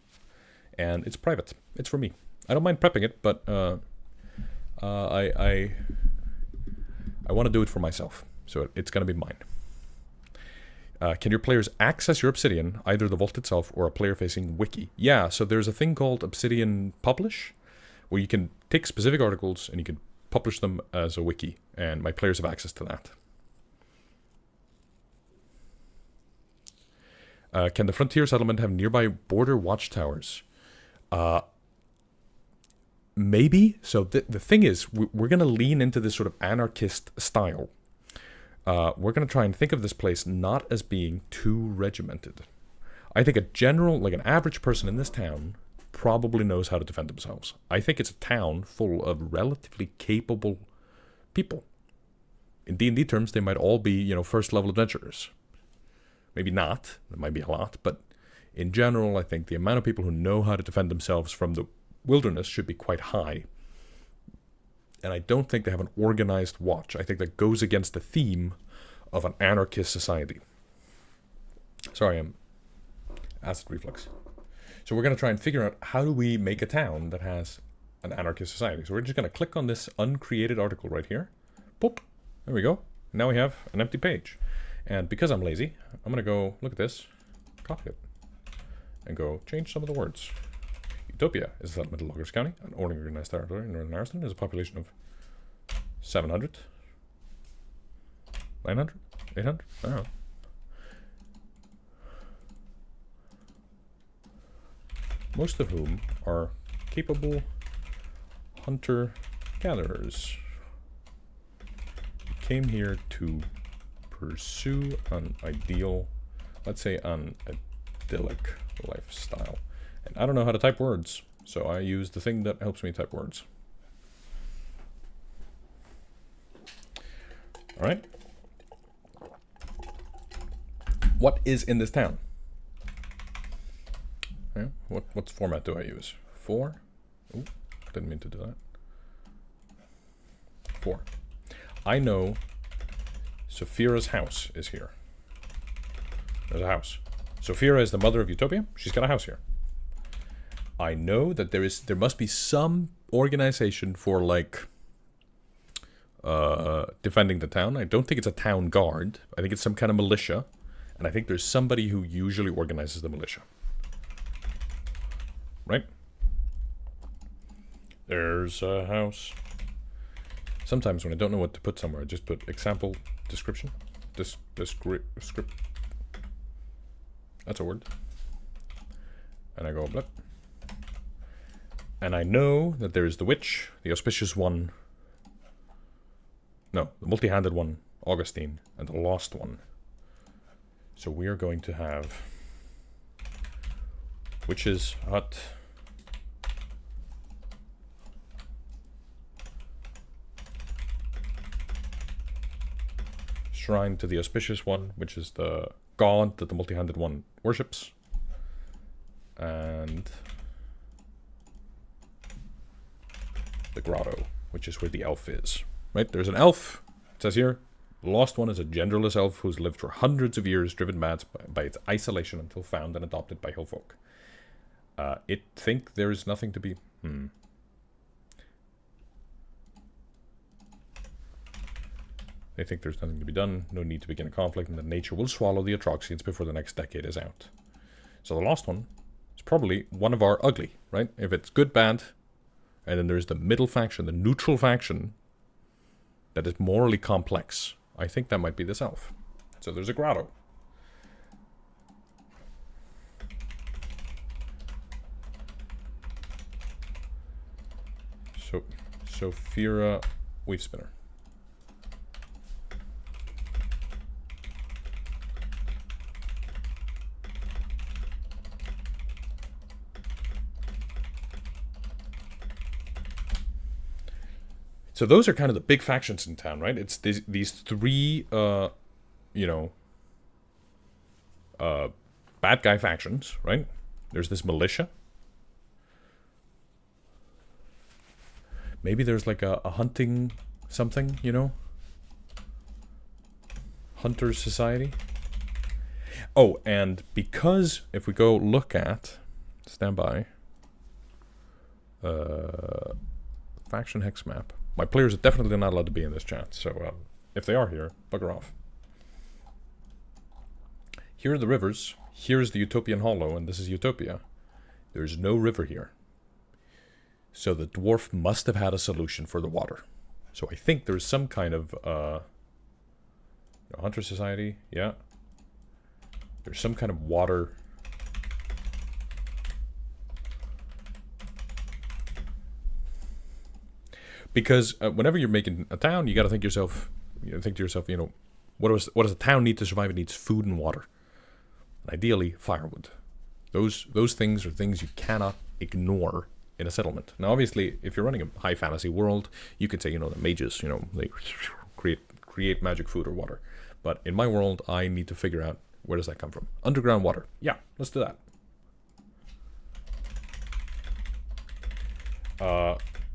and it's private. It's for me. I don't mind prepping it, but I want to do it for myself, so it's going to be mine. Can your players access your Obsidian, either the vault itself or a player-facing wiki? Yeah, so there's a thing called Obsidian Publish, where you can take specific articles and you can publish them as a wiki, and my players have access to that. Can the frontier settlement have nearby border watchtowers? Maybe. So the thing is, we're going to lean into this sort of anarchist style. We're going to try and think of this place not as being too regimented. I think a general, like an average person in this town, probably knows how to defend themselves. I think it's a town full of relatively capable people. In D&D terms, they might all be, first level adventurers. Maybe not. There might be a lot, but in general, I think the amount of people who know how to defend themselves from the wilderness should be quite high. And I don't think they have an organized watch. I think that goes against the theme of an anarchist society. Sorry, I'm acid reflux. So we're going to try and figure out, how do we make a town that has an anarchist society? So we're just going to click on this uncreated article right here. Boop. There we go. Now we have an empty page. And because I'm lazy, I'm going to go look at this, copy it, and go change some of the words. Utopia is a settlement in Loggers County, an organized territory in northern Ireland. There's a population of 700, 900, 800, I don't know. Most of whom are capable hunter-gatherers. Came here to pursue an ideal, let's say an idyllic lifestyle. And I don't know how to type words, so I use the thing that helps me type words. All right. What is in this town? Yeah, what format do I use? 4? Ooh, didn't mean to do that. 4. I know Sophira's house is here. There's a house. Sophira is the mother of Utopia. She's got a house here. I know that there must be some organization for defending the town. I don't think it's a town guard. I think it's some kind of militia. And I think there's somebody who usually organizes the militia. Right? There's a house. Sometimes when I don't know what to put somewhere, I just put example description. Script. That's a word. And I go blip. And I know that there is the witch, the auspicious one. No, the multi-handed one, Augustine, and the lost one. So we are going to have Witch's hut. Shrine to the auspicious one, which is the god that the multi-handed one worships. And the grotto, which is where the elf is. Right, there's an elf. It says here, the lost one is a genderless elf who's lived for hundreds of years, driven mad by its isolation until found and adopted by hill folk. It think there is nothing to be... They think there's nothing to be done, no need to begin a conflict, and that nature will swallow the Atroxians before the next decade is out. So the lost one is probably one of our ugly, right? If it's good, bad, and then there's the middle faction, the neutral faction, that is morally complex. I think that might be this elf. So there's a grotto. So, Sophira Weave Spinner. So those are kind of the big factions in town, right? It's these three, bad guy factions, right? There's this militia. Maybe there's like a hunting something, you know? Hunters Society. Oh, and because if we go look at, stand by, faction hex map. My players are definitely not allowed to be in this chat, so if they are here, bugger off. Here are the rivers. Here's the Utopian Hollow, and this is Utopia. There's no river here. So the dwarf must have had a solution for the water. So I think there's some kind of Hunter Society, yeah. There's some kind of water. Because whenever you're making a town, you got to think to yourself, what does a town need to survive? It needs food and water, and ideally firewood. Those things are things you cannot ignore in a settlement. Now, obviously, if you're running a high fantasy world, you could say, the mages, they create magic food or water. But in my world, I need to figure out where does that come from. Underground water. Yeah, let's do that.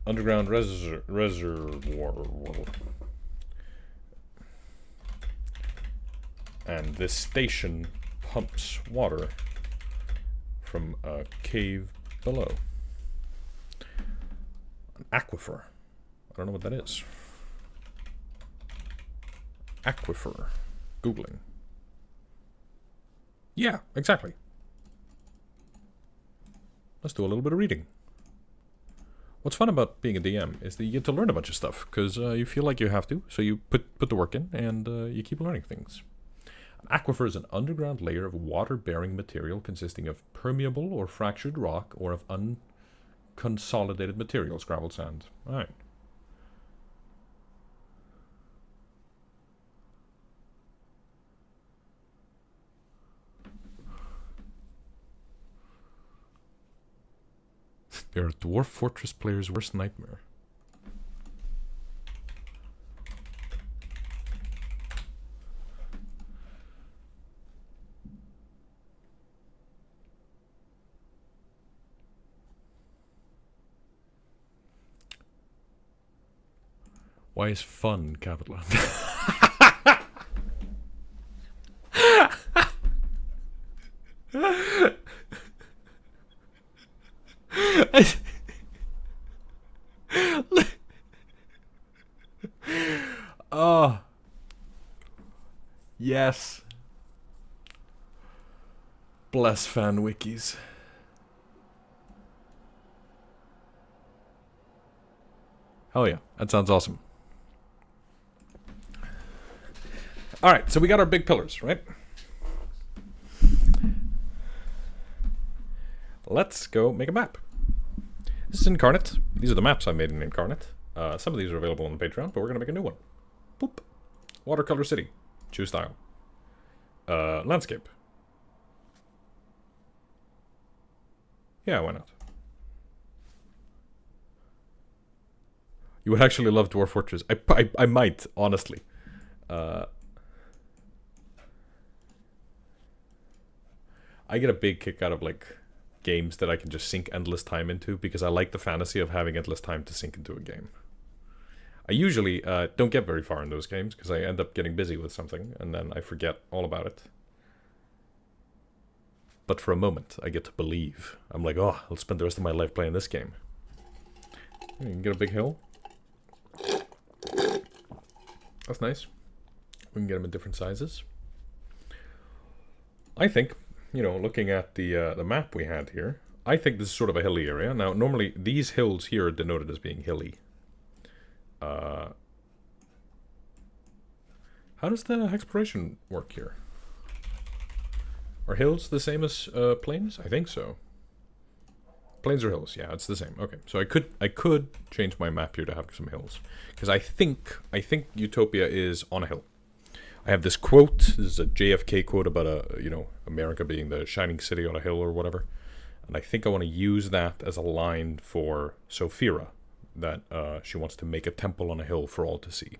Underground reservoir. And this station pumps water from a cave below. An aquifer. I don't know what that is. Aquifer. Googling. Yeah, exactly. Let's do a little bit of reading. What's fun about being a DM is that you get to learn a bunch of stuff, because you feel like you have to, so you put the work in, and you keep learning things. An aquifer is an underground layer of water-bearing material consisting of permeable or fractured rock, or of unconsolidated materials, gravel, sand. Alright. They are Dwarf Fortress players' worst nightmare. Why is fun capital? Oh. Yes. Bless fan wikis. Hell yeah, that sounds awesome. Alright, so we got our big pillars, right? Let's go make a map. This is Incarnate. These are the maps I made in Incarnate. Some of these are available on the Patreon, but we're going to make a new one. Boop. Watercolor city. Choose style. Landscape. Yeah, why not? You would actually love Dwarf Fortress. I might, honestly. I get a big kick out of, like, games that I can just sink endless time into, because I like the fantasy of having endless time to sink into a game. I usually don't get very far in those games, because I end up getting busy with something, and then I forget all about it. But for a moment, I get to believe. I'm like, oh, I'll spend the rest of my life playing this game. You can get a big hill. That's nice. We can get them in different sizes. I think, you know, looking at the map we had here, I think this is sort of a hilly area. Now, normally, these hills here are denoted as being hilly. How does the exploration work here? Are hills the same as plains? I think so. Plains or hills? Yeah, it's the same. Okay, so I could change my map here to have some hills, because I think Utopia is on a hill. I have this quote. This is a JFK quote about America being the shining city on a hill or whatever, and I think I want to use that as a line for Sophira, that she wants to make a temple on a hill for all to see.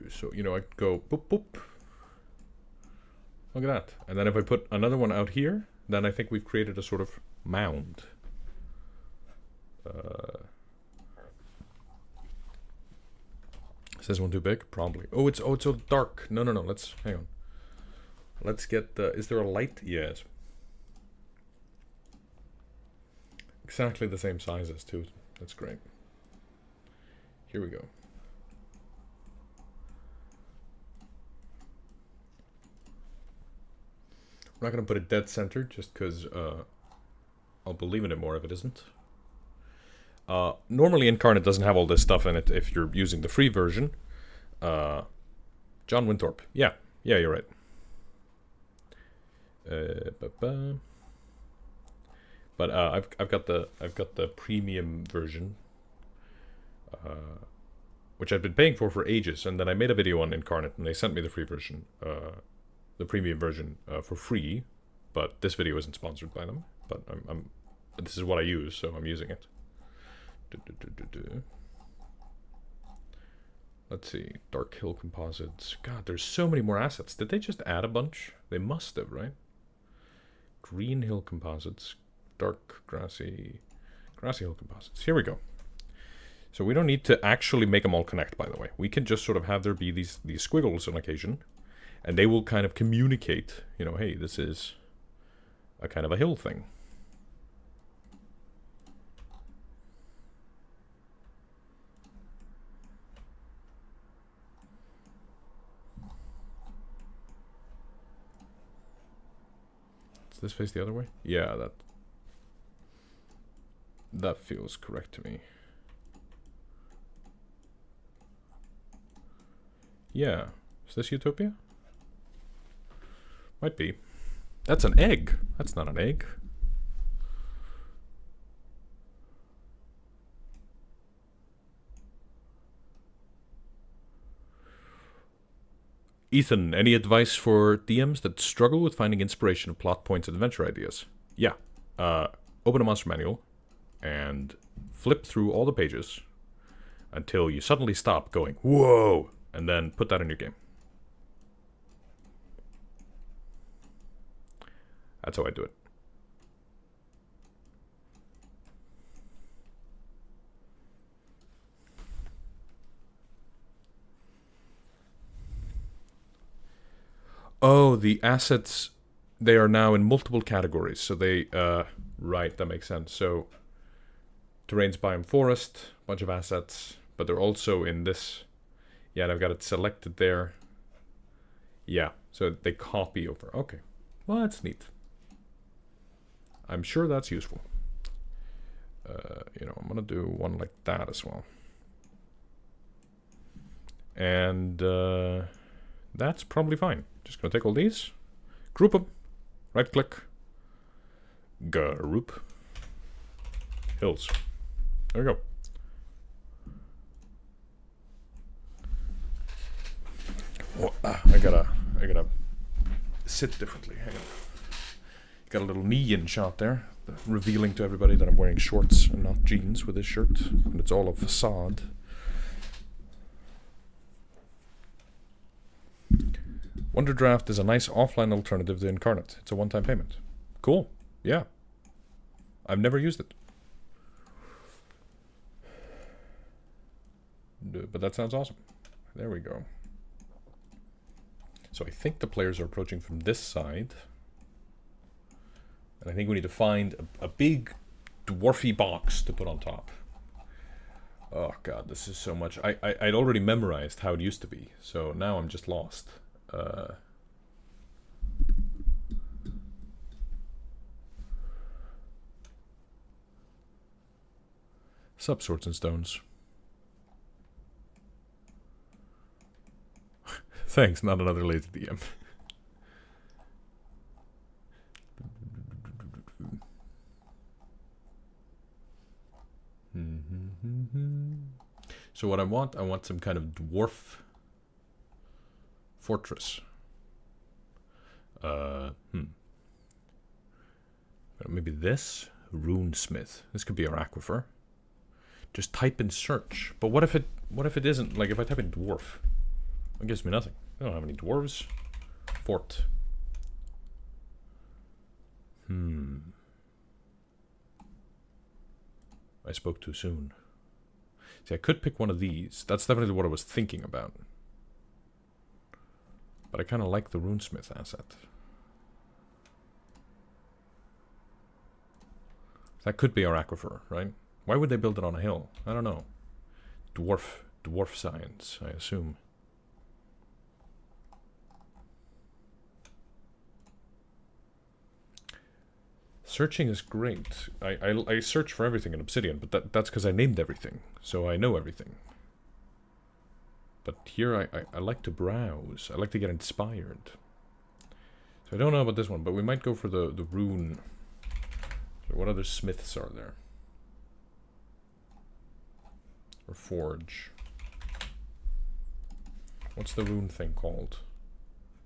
So, you know, I go boop boop. Look at that. And then if I put another one out here, then I think we've created a sort of mound. Is this one too big? Probably. Oh, it's so dark. No. Let's hang on. Let's get the. Is there a light? Yes. Exactly the same sizes too. That's great. Here we go. I'm not going to put it dead center just because I'll believe in it more if it isn't. Normally Incarnate doesn't have all this stuff in it if you're using the free version. John Winthorpe. Yeah, you're right. But I've got the premium version, which I've been paying for ages, and then I made a video on Incarnate and they sent me the free version. The premium version for free, but this video isn't sponsored by them. But this is what I use, so I'm using it. Let's see, Dark Hill Composites. God, there's so many more assets. Did they just add a bunch? They must have, right? Green Hill Composites, Dark Grassy Hill Composites. Here we go. So we don't need to actually make them all connect, by the way. We can just sort of have there be these squiggles on occasion. And they will kind of communicate, you know, hey, this is a kind of a hill thing. Does this face the other way? Yeah, that feels correct to me. Yeah. Is this Utopia? Might be. That's an egg. That's not an egg. Ethan, any advice for DMs that struggle with finding inspiration, plot points, and adventure ideas? Yeah. Open a monster manual and flip through all the pages until you suddenly stop going, whoa, and then put that in your game. That's how I do it. Oh, the assets, they are now in multiple categories. So they, right, that makes sense. So, terrains, biome, forest, bunch of assets, but they're also in this. Yeah, and I've got it selected there. Yeah, so they copy over. Okay, well, that's neat. I'm sure that's useful. You know, I'm going to do one like that as well. And that's probably fine. Just going to take all these, group them, right click, group, hills. There we go. Oh, I gotta sit differently. Hang on. Got a little knee-in shot there, revealing to everybody that I'm wearing shorts and not jeans with this shirt, and it's all a facade. Wonderdraft is a nice offline alternative to Incarnate. It's a one-time payment. Cool. Yeah. I've never used it. But that sounds awesome. There we go. So I think the players are approaching from this side. And I think we need to find a big dwarfy box to put on top. Oh god, this is so much. I'd already memorized how it used to be. So now I'm just lost. Sup, Swords and Stones. Thanks, not another lazy DM. So what I want some kind of Dwarf Fortress. Maybe this? Runesmith. This could be our aquifer. Just type in search. But what if it isn't? Like if I type in dwarf, it gives me nothing. I don't have any dwarves. Fort. I spoke too soon. See, I could pick one of these. That's definitely what I was thinking about. But I kind of like the Runesmith asset. That could be our aquifer, right? Why would they build it on a hill? I don't know. Dwarf science, I assume. Searching is great. I search for everything in Obsidian, but that's because I named everything, so I know everything. But here I like to browse. I like to get inspired. So I don't know about this one, but we might go for the rune. So what other smiths are there? Or forge. What's the rune thing called?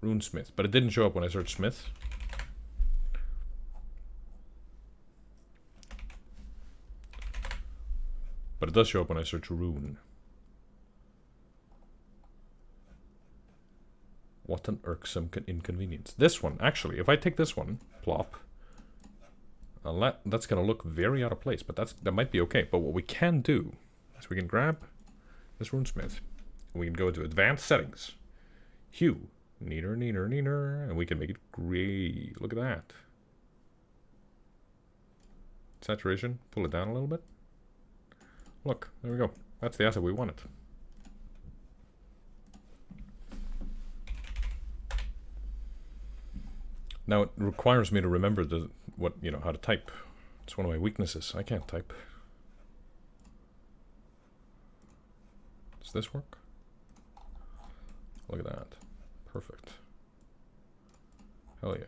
Runesmith. But it didn't show up when I searched smith. But it does show up when I search rune. What an irksome inconvenience. This one, actually, if I take this one, plop, that's going to look very out of place, but that might be okay. But what we can do is we can grab this runesmith, and we can go into advanced settings. Hue, neater, and we can make it gray. Look at that. Saturation, pull it down a little bit. Look, there we go. That's the asset we wanted. Now it requires me to remember how to type. It's one of my weaknesses. I can't type. Does this work? Look at that. Perfect. Hell yeah.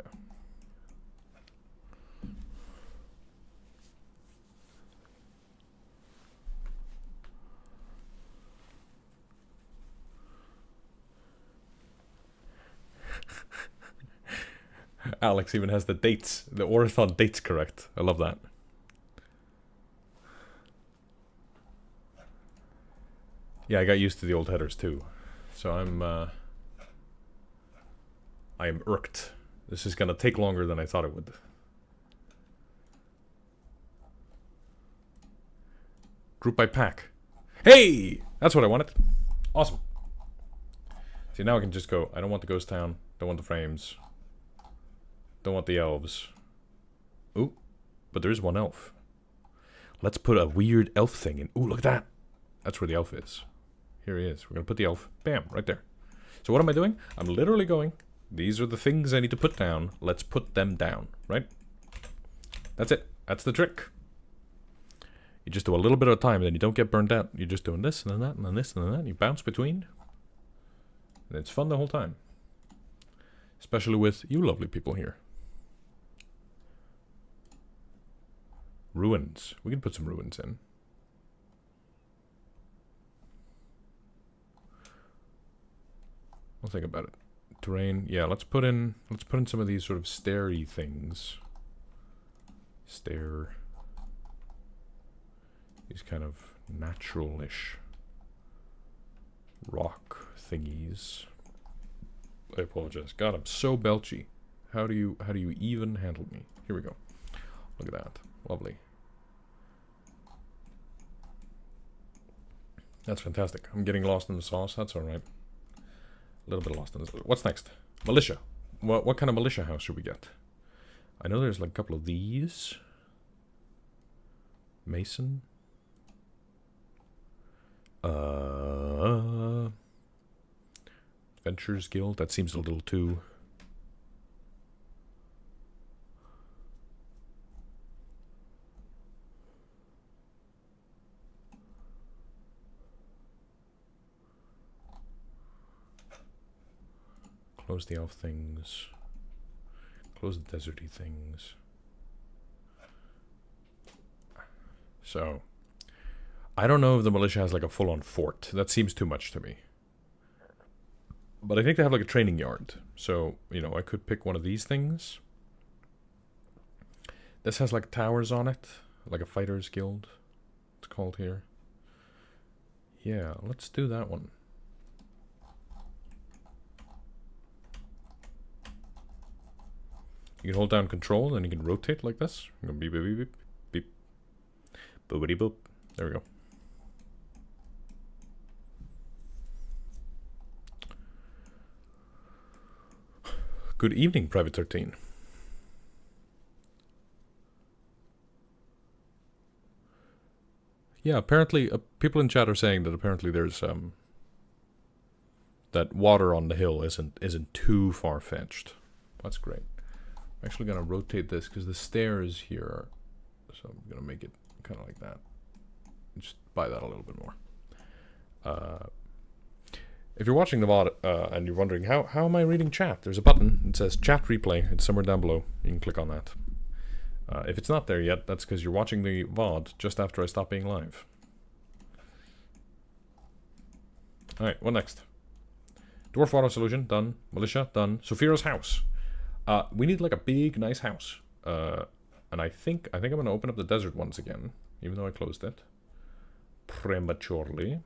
Alex even has the dates, the Orathon dates correct. I love that. Yeah, I got used to the old headers too. So I am irked. This is gonna take longer than I thought it would. Group by pack. Hey! That's what I wanted. Awesome. See, now I can just go, I don't want the ghost town, don't want the frames. Don't want the elves. Ooh, but there is one elf. Let's put a weird elf thing in. Ooh, look at that. That's where the elf is. Here he is. We're going to put the elf. Bam, right there. So what am I doing? I'm literally going, these are the things I need to put down. Let's put them down, right? That's it. That's the trick. You just do a little bit at a time, then you don't get burned out. You're just doing this, and then that, and then this, and then that. And you bounce between. And it's fun the whole time. Especially with you lovely people here. Ruins. We can put some ruins in. We'll think about it. Terrain, yeah, let's put in some of these sort of stairy things. Stair. These kind of natural-ish rock thingies. I apologize. God, I'm so belchy. How do you even handle me? Here we go. Look at that. Lovely. That's fantastic. I'm getting lost in the sauce. That's alright. A little bit lost in this. What's next? Militia. What kind of militia house should we get? I know there's like a couple of these. Mason. Adventurers Guild. That seems a little too... Close the elf things. Close the deserty things. So, I don't know if the militia has like a full-on fort. That seems too much to me. But I think they have like a training yard. So, you know, I could pick one of these things. This has like towers on it. Like a fighters guild. It's called here. Yeah, let's do that one. You can hold down control and you can rotate like this. You can beep, beep, beep, beep, beep. Boopity boop. There we go. Good evening, Private 13. Yeah, apparently, people in chat are saying that apparently there's that water on the hill isn't too far-fetched. That's great. I'm actually gonna rotate this because the stairs here, so I'm gonna make it kind of like that. Just buy that a little bit more. If you're watching the VOD and you're wondering how am I reading chat, there's a button. It says chat replay. It's somewhere down below. You can click on that. If it's not there yet, that's because you're watching the VOD just after I stop being live. All right, what next? Dwarf Water Solution done. Militia done. Sophira's house. We need like a big, nice house. And I think I'm going to open up the desert once again, even though I closed it prematurely.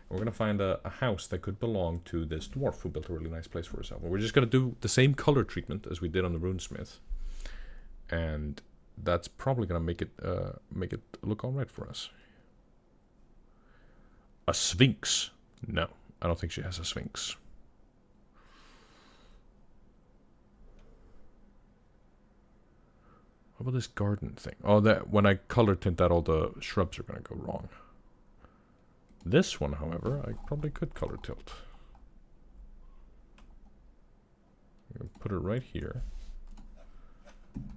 We're going to find a house that could belong to this dwarf who built a really nice place for herself. We're just going to do the same color treatment as we did on the runesmith. And that's probably going to make it look all right for us. A sphinx? No, I don't think she has a sphinx. How about this garden thing? Oh, that when I color tint that, all the shrubs are going to go wrong. This one, however, I probably could color tilt. I'm going to put it right here.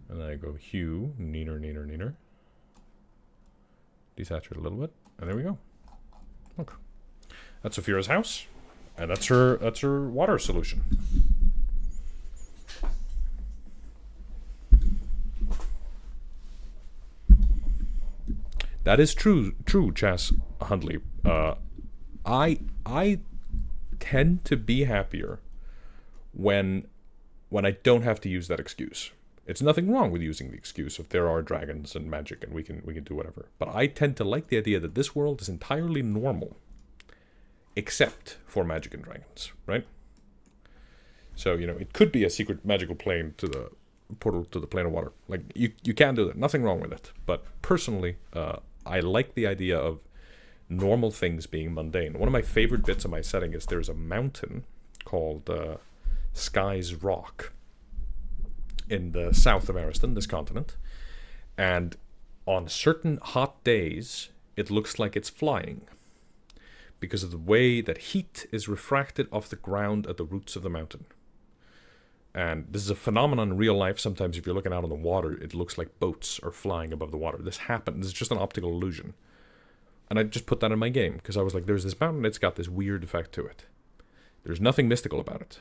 And then I go hue, neener. Desaturate a little bit, and there we go. Look. That's Sophira's house, and that's her water solution. That is true, Chas Hundley. I tend to be happier when I don't have to use that excuse. It's nothing wrong with using the excuse if there are dragons and magic and we can do whatever. But I tend to like the idea that this world is entirely normal, except for magic and dragons, right? So, you know, it could be a secret magical plane to the portal to the plane of water. Like, you can do that. Nothing wrong with it. But personally, I like the idea of normal things being mundane. One of my favorite bits of my setting is there's a mountain called Sky's Rock in the south of Ariston, this continent. And on certain hot days, it looks like it's flying because of the way that heat is refracted off the ground at the roots of the mountain. And this is a phenomenon in real life. Sometimes if you're looking out on the water, it looks like boats are flying above the water. This happens. This is just an optical illusion. And I just put that in my game because I was like, there's this mountain, it's got this weird effect to it. There's nothing mystical about it.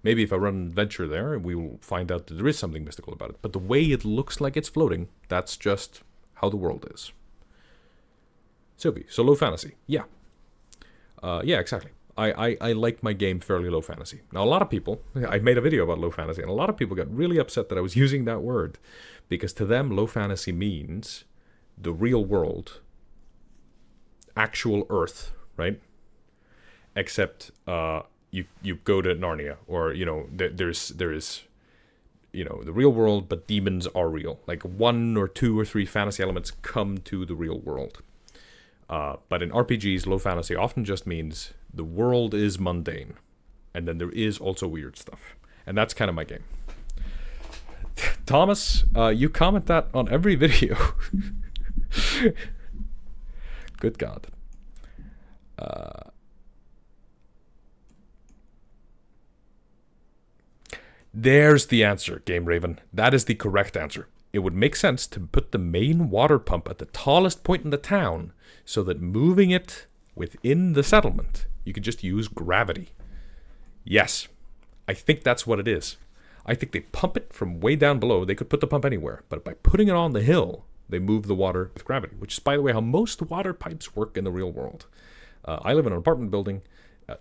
Maybe if I run an adventure there, we will find out that there is something mystical about it. But the way it looks like it's floating, that's just how the world is. Sophie, so low fantasy. Yeah. Yeah, exactly. I like my game fairly low fantasy. Now, a lot of people, I made a video about low fantasy, and a lot of people got really upset that I was using that word, because to them, low fantasy means the real world, actual Earth, right? Except you go to Narnia, or there's the real world, but demons are real. Like 1 or 2 or 3 fantasy elements come to the real world. But in RPGs, low fantasy often just means the world is mundane, and then there is also weird stuff, and that's kind of my game. Thomas, you comment that on every video. Good God. There's the answer, Game Raven. That is the correct answer. It would make sense to put the main water pump at the tallest point in the town, so that moving it within the settlement, you could just use gravity. Yes, I think that's what it is. I think they pump it from way down below. They could put the pump anywhere, but by putting it on the hill, they move the water with gravity, which is, by the way, how most water pipes work in the real world. I live in an apartment building.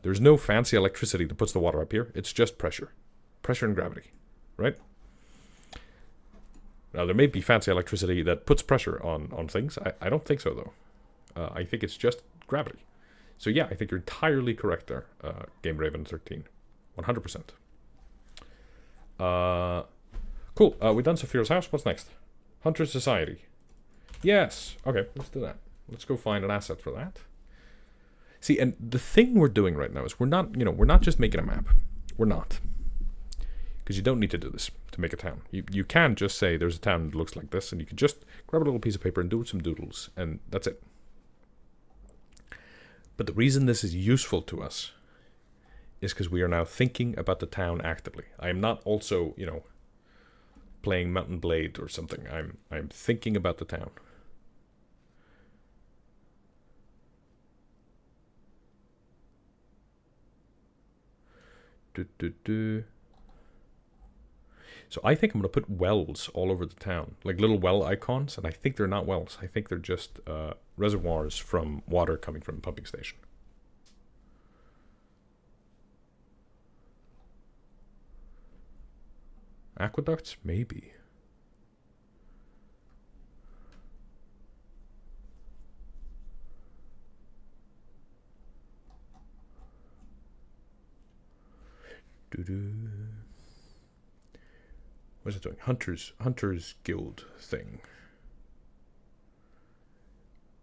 There's no fancy electricity that puts the water up here. It's just pressure. Pressure and gravity, right? Now, there may be fancy electricity that puts pressure on things. I don't think so, though. I think it's just gravity. So yeah, I think you're entirely correct there, Game Raven 13. 100%. Cool. We've done Saphira's house. What's next? Hunter Society. Yes. Okay, let's do that. Let's go find an asset for that. See, and the thing we're doing right now is we're not just making a map. We're not. Because you don't need to do this to make a town. You can just say there's a town that looks like this, and you can just grab a little piece of paper and do some doodles, and that's it. But the reason this is useful to us is because we are now thinking about the town actively. I am not also, playing Mountain Blade or something. I'm thinking about the town. So I think I'm going to put wells all over the town, like little well icons, and I think they're not wells. I think they're just reservoirs from water coming from a pumping station. Aqueducts? Maybe. What's it doing? Hunters Guild thing.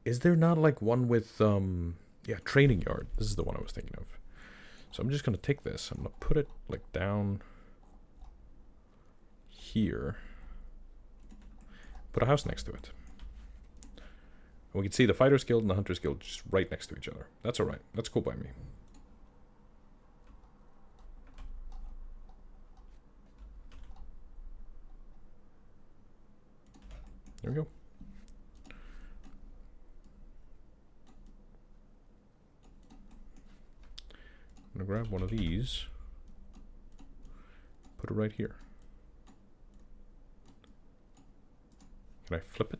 Is there not like one with training yard? This is the one I was thinking of. So I'm just gonna take this. I'm gonna put it like down here. Put a house next to it. And we can see the Fighters Guild and the Hunters Guild just right next to each other. That's alright. That's cool by me. There we go. I'm gonna grab one of these, put it right here. Can I flip it?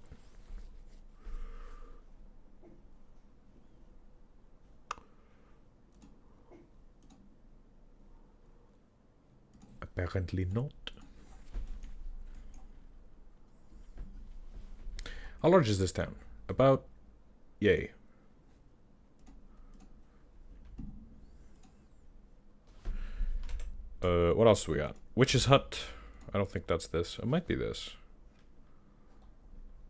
Apparently not. How large is this town? About, yay. What else do we got? Witch's Hut. I don't think that's this. It might be this.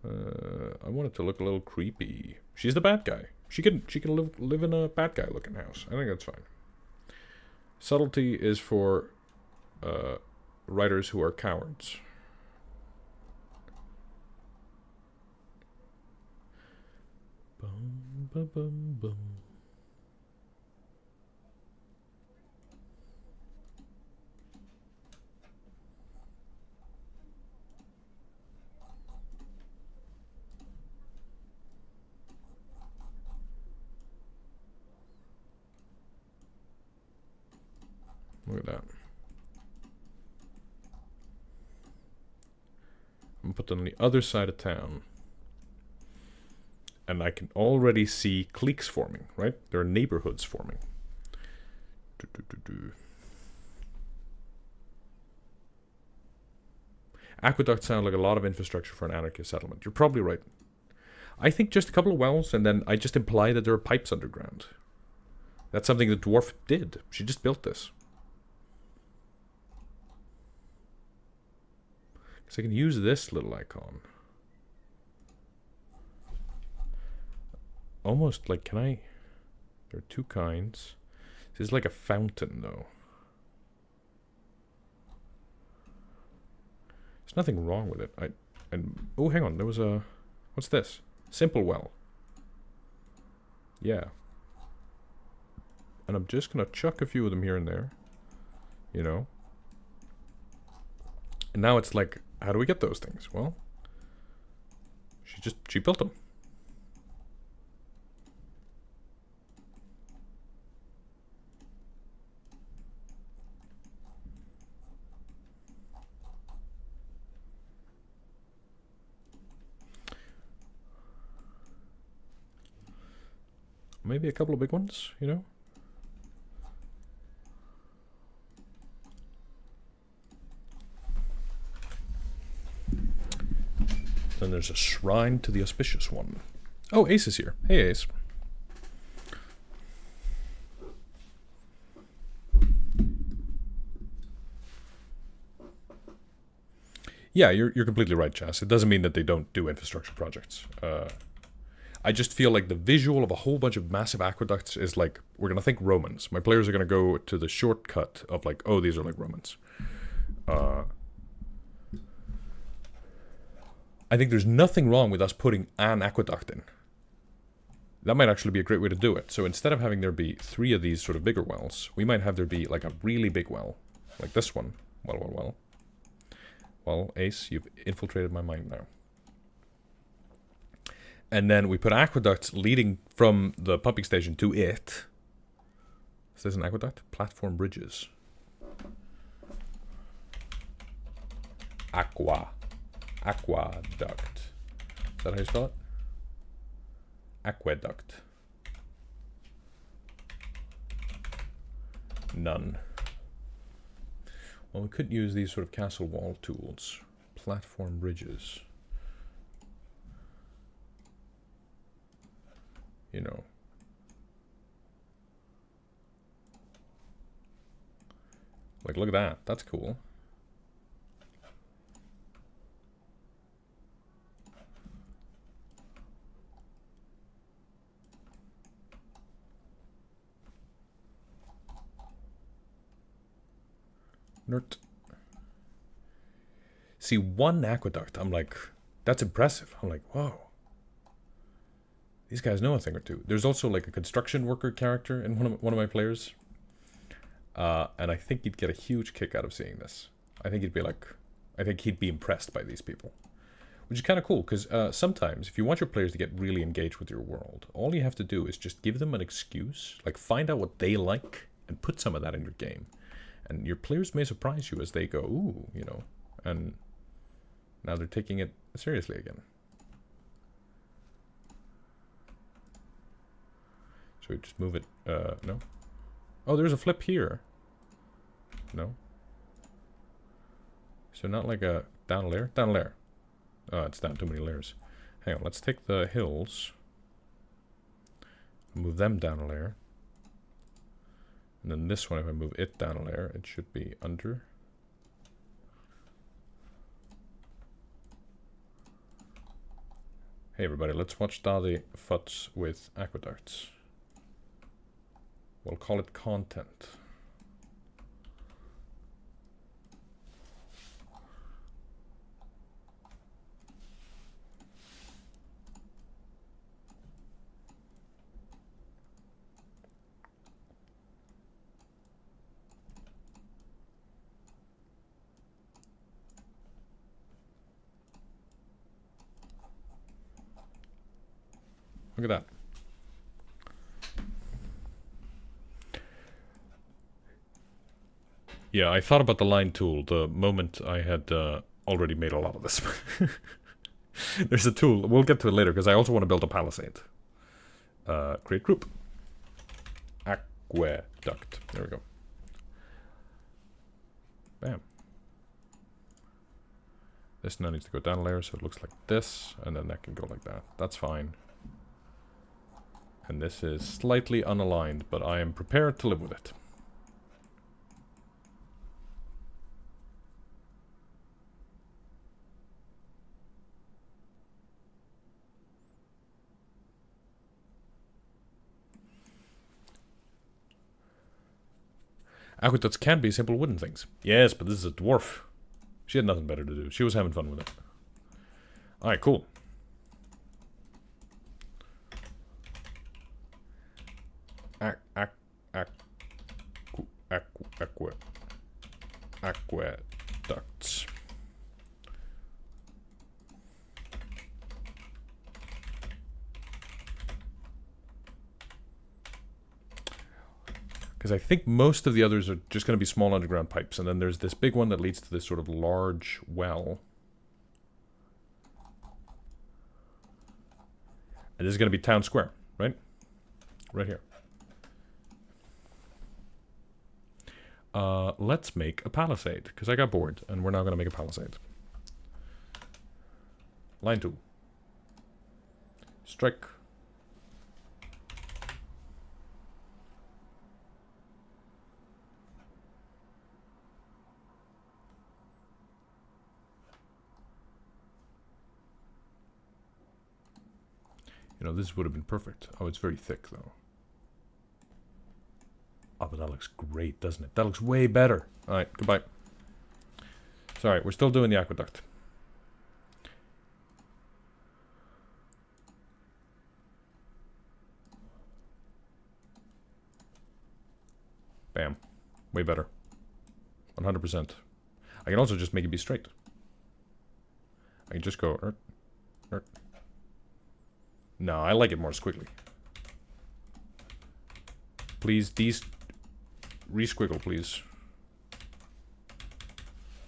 I want it to look a little creepy. She's the bad guy. She can live in a bad guy looking house. I think that's fine. Subtlety is for writers who are cowards. Bum, bum, bum, bum. Look at that. I'm gonna put them on the other side of town. And I can already see cliques forming, right? There are neighborhoods forming. Aqueducts sound like a lot of infrastructure for an anarchist settlement. You're probably right. I think just a couple of wells, and then I just imply that there are pipes underground. That's something the dwarf did. She just built this. Because I can use this little icon. Almost like, can I... There are two kinds. This is like a fountain, though. There's nothing wrong with it. Oh, hang on. There was a... What's this? Simple well. Yeah. And I'm just gonna chuck a few of them here and there. You know? And now it's like, how do we get those things? Well, she built them. Maybe a couple of big ones, you know? Then there's a shrine to the auspicious one. Oh, Ace is here. Hey, Ace. Yeah, you're completely right, Chas. It doesn't mean that they don't do infrastructure projects. I just feel like the visual of a whole bunch of massive aqueducts is like, we're going to think Romans. My players are going to go to the shortcut of like, oh, these are like Romans. I think there's nothing wrong with us putting an aqueduct in. That might actually be a great way to do it. So instead of having there be 3 of these sort of bigger wells, we might have there be like a really big well. Like this one. Well. Well, Ace, you've infiltrated my mind now. And then we put aqueducts leading from the pumping station to it. Is this an aqueduct? Platform bridges. Aqueduct. Is that how you spell it? Aqueduct. None. Well, we could use these sort of castle wall tools. Platform bridges. You know. Like, look at that. That's cool. Nerd. See, one aqueduct, I'm like, that's impressive. I'm like, whoa. These guys know a thing or two. There's also like a construction worker character in one of my players. And I think he'd get a huge kick out of seeing this. I think he'd be like, I think he'd be impressed by these people. Which is kind of cool, because sometimes if you want your players to get really engaged with your world, all you have to do is just give them an excuse, like find out what they like, and put some of that in your game. And your players may surprise you as they go, ooh, you know, and now they're taking it seriously again. So we just move it, no. Oh, there's a flip here. No. So not like a down a layer? Down a layer. Oh, it's down too many layers. Hang on, let's take the hills. Move them down a layer. And then this one, if I move it down a layer, it should be under. Hey everybody, let's watch Daði futz with aqueducts. We'll call it content. Look at that. Yeah, I thought about the line tool the moment I had already made a lot of this. There's a tool. We'll get to it later because I also want to build a palisade. Create group. Aqueduct. There we go. Bam. This now needs to go down a layer, so it looks like this, and then that can go like that. That's fine. And this is slightly unaligned, but I am prepared to live with it. Aqueducts can be simple wooden things. Yes, but this is a dwarf. She had nothing better to do. She was having fun with it. Alright, cool. Aqueducts. Because I think most of the others are just going to be small underground pipes. And then there's this big one that leads to this sort of large well. And this is going to be town square, right? Right here. Let's make a palisade. Because I got bored. And we're now going to make a palisade. Line 2. Strike. You know, this would have been perfect. Oh, it's very thick, though. Oh, but that looks great, doesn't it? That looks way better. Alright, goodbye. Sorry, we're still doing the aqueduct. Bam. Way better. 100%. I can also just make it be straight. I can just go... No, I like it more squiggly. Please, re-squiggle, please.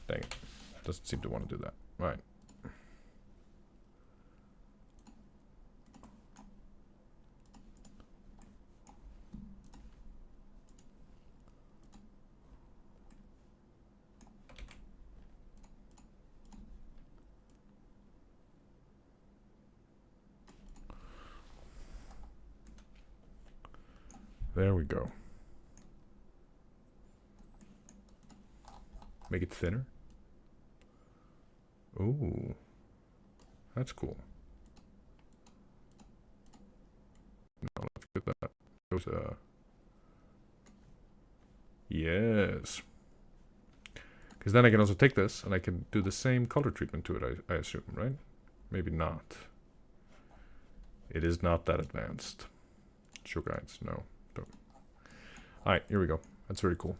Dang it. Doesn't seem to want to do that. Right. There we go. Make it thinner. Ooh. That's cool. Now let's get that. Those, yes. Because then I can also take this and I can do the same color treatment to it, I assume, right? Maybe not. It is not that advanced. Show guides, no. Alright, here we go. That's very cool.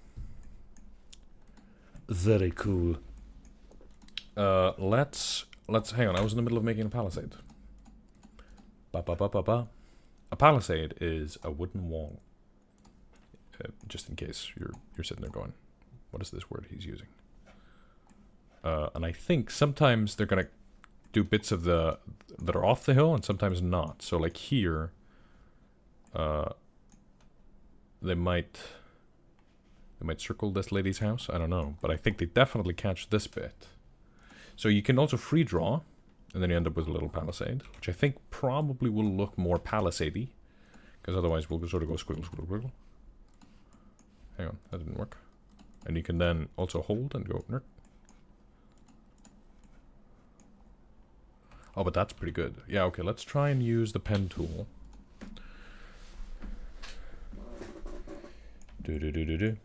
Very cool. Let's hang on. I was in the middle of making a palisade. A palisade is a wooden wall. Just in case you're sitting there going, what is this word he's using? And I think sometimes they're gonna do bits of that are off the hill, and sometimes not. So like here, they might circle this lady's house. I don't know, but I think they definitely catch this bit. So you can also free draw, and then you end up with a little palisade, which I think probably will look more palisadey, because otherwise we'll sort of go squiggle, squiggle, squiggle. Hang on, that didn't work. And you can then also hold and go. Oh, but that's pretty good. Yeah, okay, let's try and use the pen tool. Do.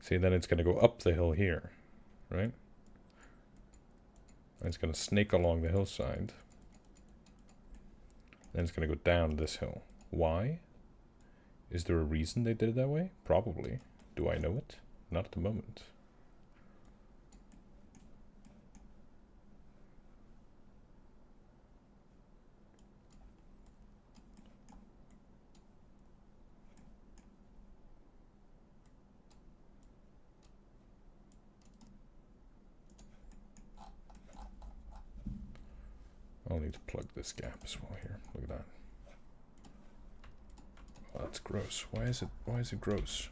See, then it's going to go up the hill here, right? And it's going to snake along the hillside. Then it's going to go down this hill. Why? Is there a reason they did it that way? Probably. Do I know it? Not at the moment. I'll need to plug this gap as well here. Look at that. Oh, that's gross. Why is it gross?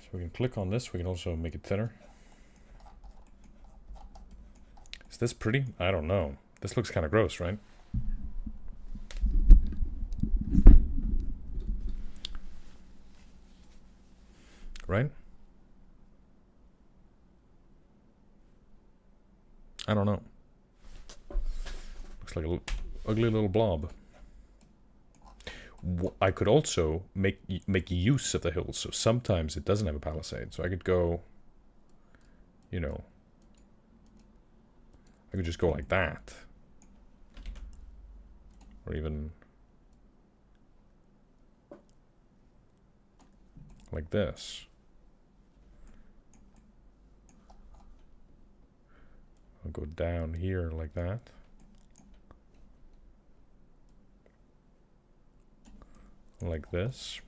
So we can click on this. We can also make it thinner. Is this pretty? I don't know. This looks kind of gross, right? Right? I don't know. Looks like a ugly little blob. I could also make use of the hills, so sometimes it doesn't have a palisade. So I could go, you know, I could just go like that. Or even like this. I'll go down here like that. Like this.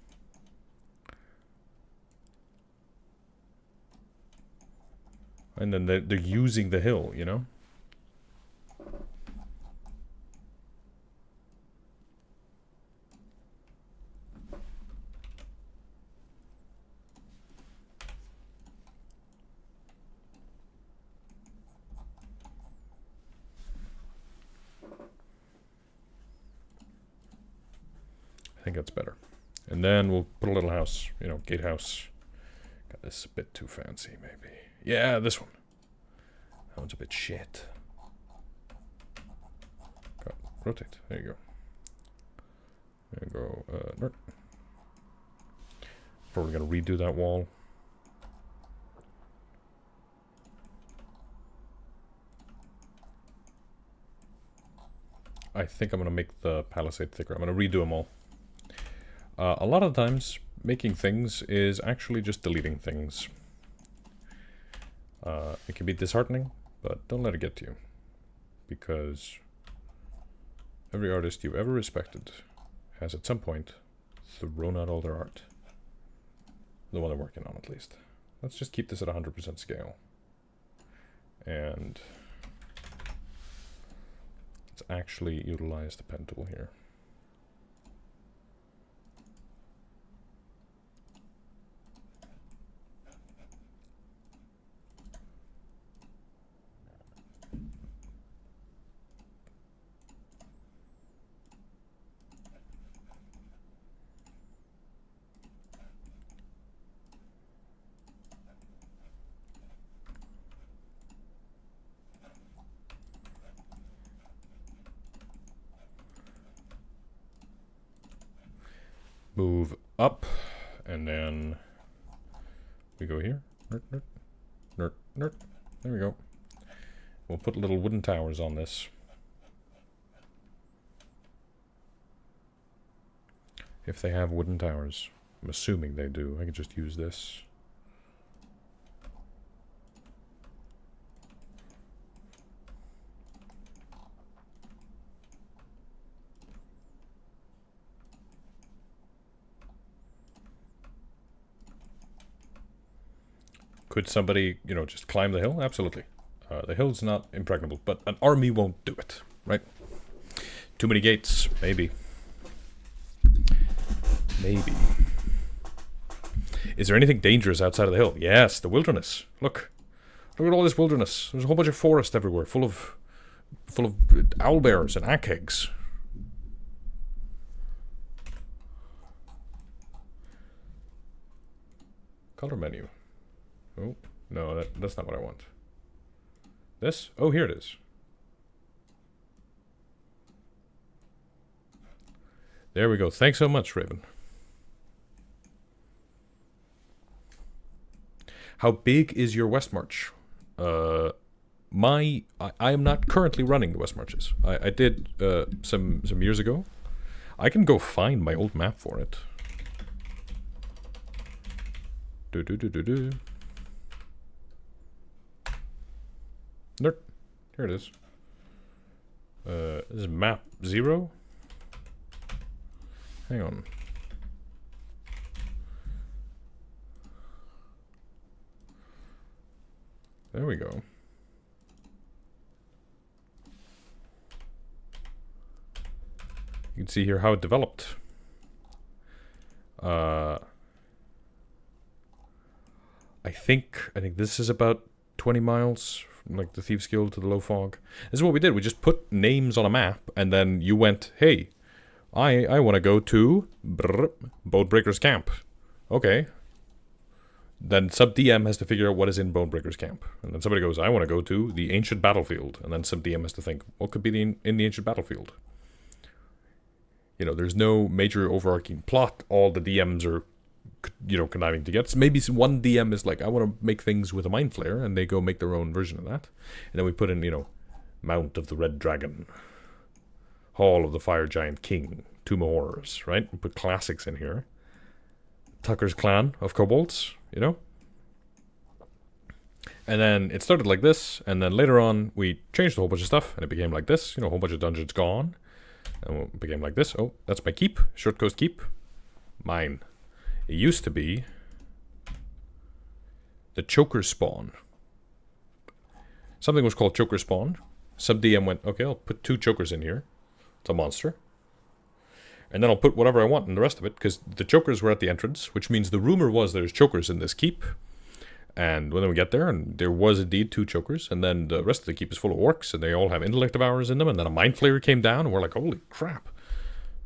And then they're using the hill, you know? I think that's better. And then we'll put a little house, you know, gatehouse. Got this a bit too fancy, maybe. Yeah, this one. That one's a bit shit. Go, rotate. There you go. There you go. Probably gonna redo that wall. I think I'm gonna make the palisade thicker. I'm gonna redo them all. A lot of times, making things is actually just deleting things. It can be disheartening, but don't let it get to you. Because every artist you've ever respected has at some point thrown out all their art. The one they're working on, at least. Let's just keep this at 100% scale. And let's actually utilize the pen tool here. Move up, and then we go here. There we go. We'll put little wooden towers on this. If they have wooden towers. I'm assuming they do. I can just use this. Could somebody, you know, just climb the hill? Absolutely. The hill's not impregnable, but an army won't do it, right? Too many gates, maybe. Maybe. Is there anything dangerous outside of the hill? Yes, the wilderness. Look. Look at all this wilderness. There's a whole bunch of forest everywhere, full of owlbears and achegs. Color menu. Oh, no, that's not what I want. This? Oh, here it is. There we go. Thanks so much, Raven. How big is your West March? I am not currently running the West Marches. I did some years ago. I can go find my old map for it. Do. Nope. Here it is. This is map 0. Hang on. There we go. You can see here how it developed. I think this is about 20 miles from like the Thieves Guild to the Low Fog. This is what we did. We just put names on a map, and then you went, hey, I want to go to Bonebreaker's Camp. Okay. Then sub-DM has to figure out what is in Bonebreaker's Camp. And then somebody goes, I want to go to the Ancient Battlefield. And then sub-DM has to think, what could be in the Ancient Battlefield? You know, there's no major overarching plot. All the DMs are, you know, conniving together. Maybe one DM is like, I want to make things with a Mind Flayer, and they go make their own version of that. And then we put in, you know, Mount of the Red Dragon, Hall of the Fire Giant King, Tomb of Horrors, right? We put classics in here. Tucker's Clan of Kobolds, you know? And then it started like this, and then later on we changed a whole bunch of stuff, and it became like this, you know, a whole bunch of dungeons gone. And it became like this. Oh, that's my keep. Short Coast Keep. Mine. It used to be the Choker Spawn. Something was called Choker Spawn. Sub-DM went, okay, I'll put 2 chokers in here. It's a monster. And then I'll put whatever I want in the rest of it, because the chokers were at the entrance, which means the rumor was there's chokers in this keep. And when we get there, and there was indeed 2 chokers, and then the rest of the keep is full of orcs, and they all have intellect devourers in them, and then a Mind Flayer came down, and we're like, holy crap.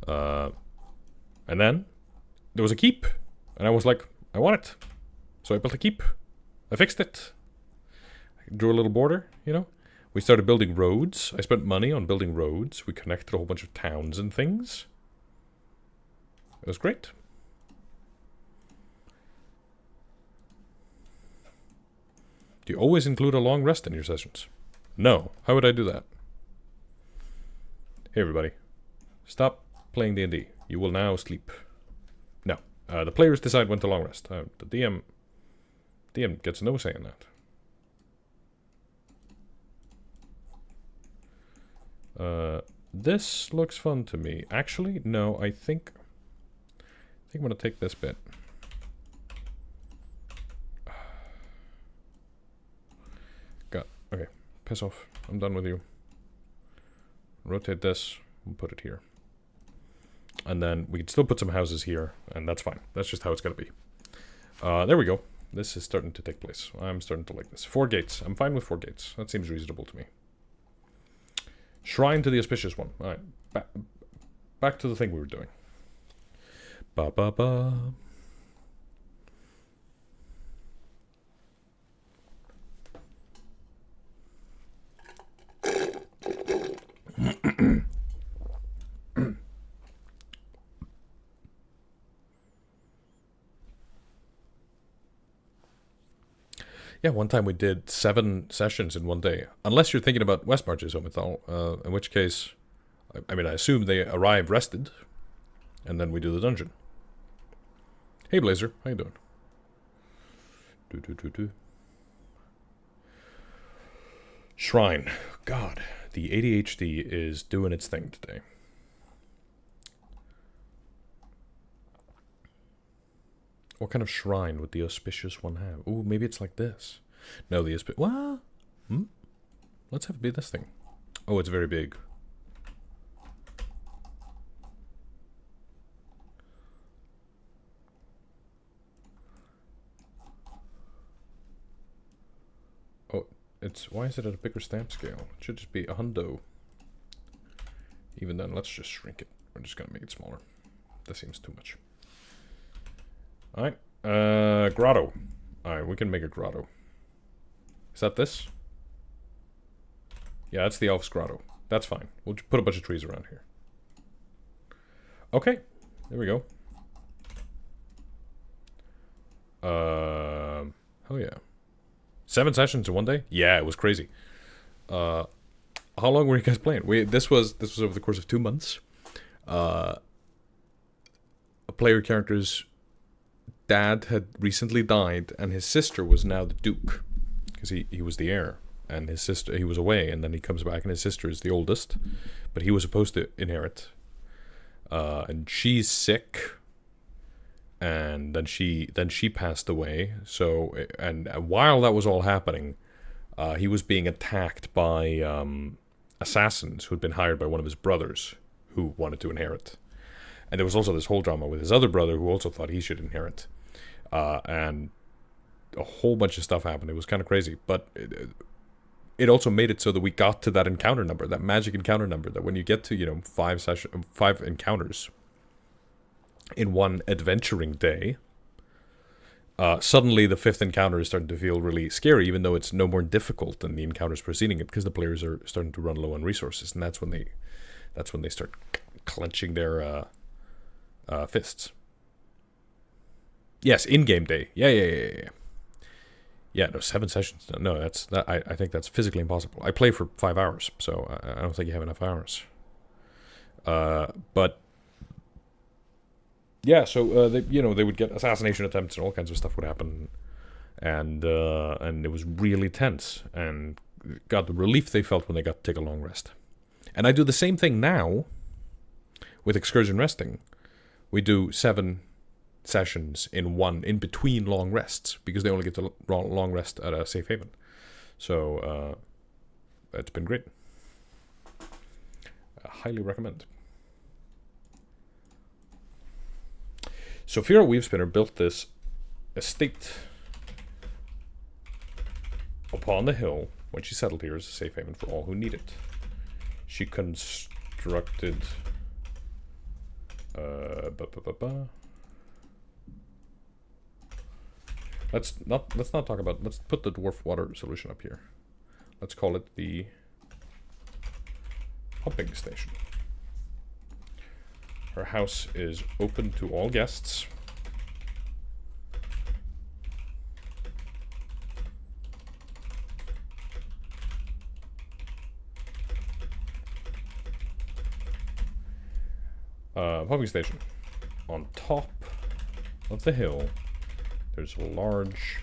And then there was a keep, and I was like, I want it. So I built a keep. I fixed it. I drew a little border, you know. We started building roads. I spent money on building roads. We connected a whole bunch of towns and things. It was great. Do you always include a long rest in your sessions? No. How would I do that? Hey everybody. Stop playing D&D. You will now sleep. No. The players decide when to long rest. The DM gets no say in that. This looks fun to me. Actually, no, I think I'm going to take this bit. Okay, piss off. I'm done with you. Rotate this and put it here. And then we can still put some houses here, and that's fine. That's just how it's going to be. There we go. This is starting to take place. I'm starting to like this. 4 gates. I'm fine with 4 gates. That seems reasonable to me. Shrine to the Auspicious One. Alright, back to the thing we were doing. Ba-ba-ba. Yeah, one time we did 7 sessions in one day. Unless you're thinking about West Marches, Omithal, in which case, I mean, I assume they arrive rested, and then we do the dungeon. Hey, Blazer, how you doing? Shrine. God, the ADHD is doing its thing today. What kind of shrine would the Auspicious One have? Ooh, maybe it's like this. No, the Auspicious... What? Let's have it be this thing. Oh, it's very big. Oh, it's... Why is it at a bigger stamp scale? It should just be a hundo. Even then, let's just shrink it. We're just gonna make it smaller. That seems too much. Alright, grotto. Alright, we can make a grotto. Is that this? Yeah, that's the elf's grotto. That's fine. We'll just put a bunch of trees around here. Okay, there we go. Hell yeah. 7 sessions in one day? Yeah, it was crazy. How long were you guys playing? This was over the course of 2 months. Player characters dad had recently died, and his sister was now the duke, because he was the heir, and his sister, he was away, and then he comes back, and his sister is the oldest, but he was supposed to inherit, and she's sick, and then she passed away. So, and while that was all happening, he was being attacked by assassins who had been hired by one of his brothers who wanted to inherit. And there was also this whole drama with his other brother who also thought he should inherit. And a whole bunch of stuff happened. It was kind of crazy. But it also made it so that we got to that encounter number, that magic encounter number, that when you get to, you know, 5 encounters in one adventuring day, suddenly the 5th encounter is starting to feel really scary, even though it's no more difficult than the encounters preceding it, because the players are starting to run low on resources, and that's when they start clenching their fists. Yes, in-game day. Yeah. Yeah, no, 7 sessions. No, I think that's physically impossible. I play for 5 hours, so I don't think you have enough hours. But yeah, so they would get assassination attempts and all kinds of stuff would happen, and it was really tense. And God, the relief they felt when they got to take a long rest. And I do the same thing now with excursion resting. We do 7 sessions in between long rests, because they only get the long rest at a safe haven. So it's been great. I highly recommend. Sophia Weavespinner built this estate upon the hill when she settled here as a safe haven for all who need it. She constructed let's not talk about, let's put the dwarf water solution up here. Let's call it the pumping station. Her house is open to all guests. Pumping station. On top of the hill, there's a large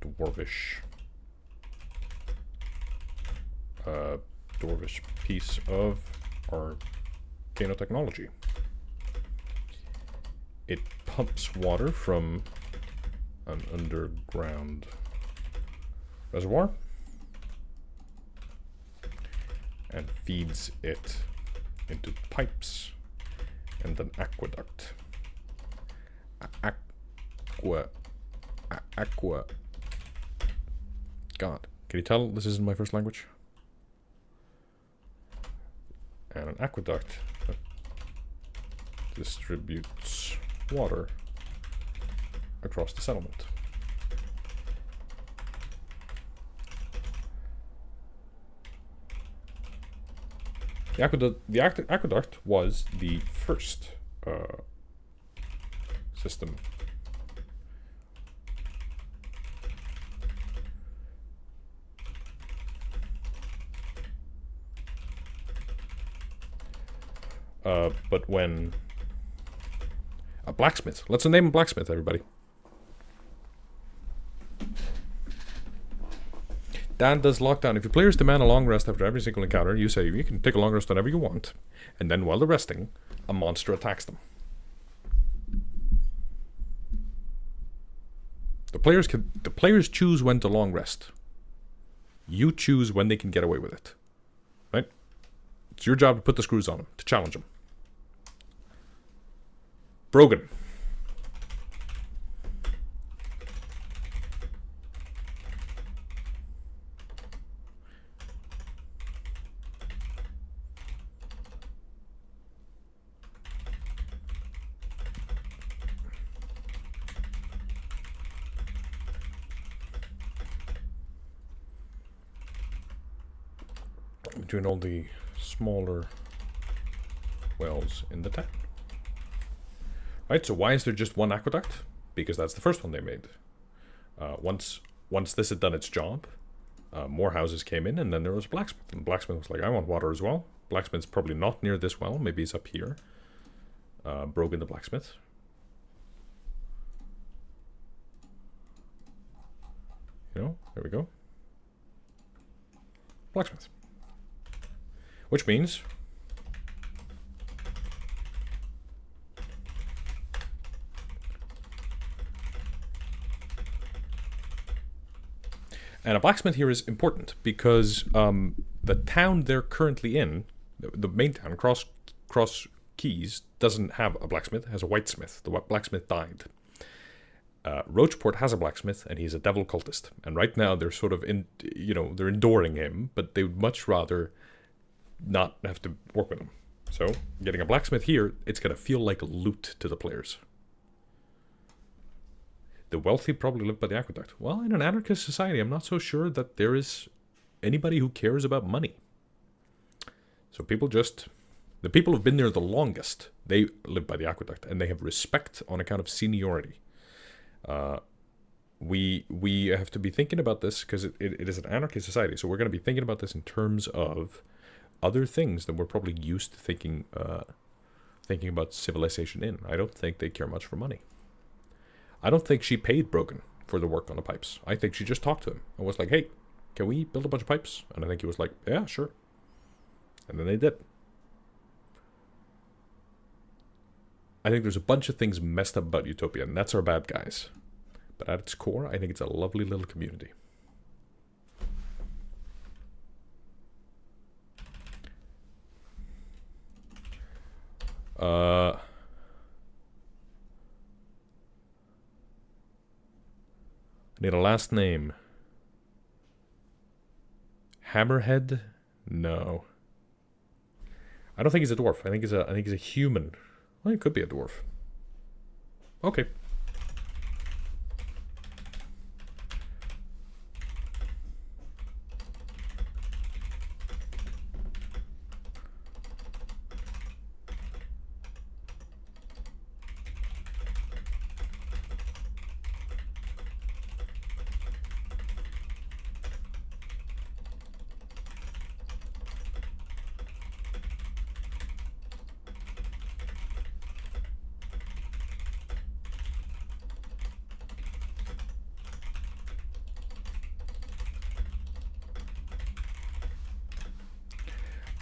dwarvish piece of arcano technology. It pumps water from an underground reservoir and feeds it into pipes and an aqueduct. Aqua. God, can you tell this isn't my first language? And an aqueduct that distributes water across the settlement. The aqueduct was the first system but when a blacksmith, let's name a blacksmith, everybody. Dan does lockdown. If your players demand a long rest after every single encounter, you say you can take a long rest whenever you want, and then while they're resting, a monster attacks them. The players choose when to long rest. You choose when they can get away with it. Right? It's your job to put the screws on them, to challenge them. Brogan. Between all the smaller wells in the town. Right, so why is there just one aqueduct? Because that's the first one they made. Once this had done its job, more houses came in, and then there was a blacksmith. And the blacksmith was like, I want water as well. Blacksmith's probably not near this well, maybe he's up here. Brogan the blacksmith No, there we go. Blacksmith. Which means... And a blacksmith here is important because the town they're currently in, the main town, Cross Keys, doesn't have a blacksmith, it has a whitesmith. The blacksmith died. Roachport has a blacksmith, and he's a devil cultist. And right now they're sort of they're enduring him, but they would much rather not have to work with him. So getting a blacksmith here, it's gonna feel like loot to the players. The wealthy probably live by the aqueduct. Well, in an anarchist society, I'm not so sure that there is anybody who cares about money. So the people who've been there the longest, they live by the aqueduct, and they have respect on account of seniority. We have to be thinking about this because it is an anarchist society. So we're going to be thinking about this in terms of other things that we're probably used to thinking about civilization in. I don't think they care much for money. I don't think she paid Brogan for the work on the pipes. I think she just talked to him and was like, hey, can we build a bunch of pipes? And I think he was like, yeah, sure. And then they did. I think there's a bunch of things messed up about Utopia, and that's our bad guys. But at its core, I think it's a lovely little community. I need a last name. Hammerhead? No. I don't think he's a dwarf. I think he's a human. Well, he could be a dwarf. Okay.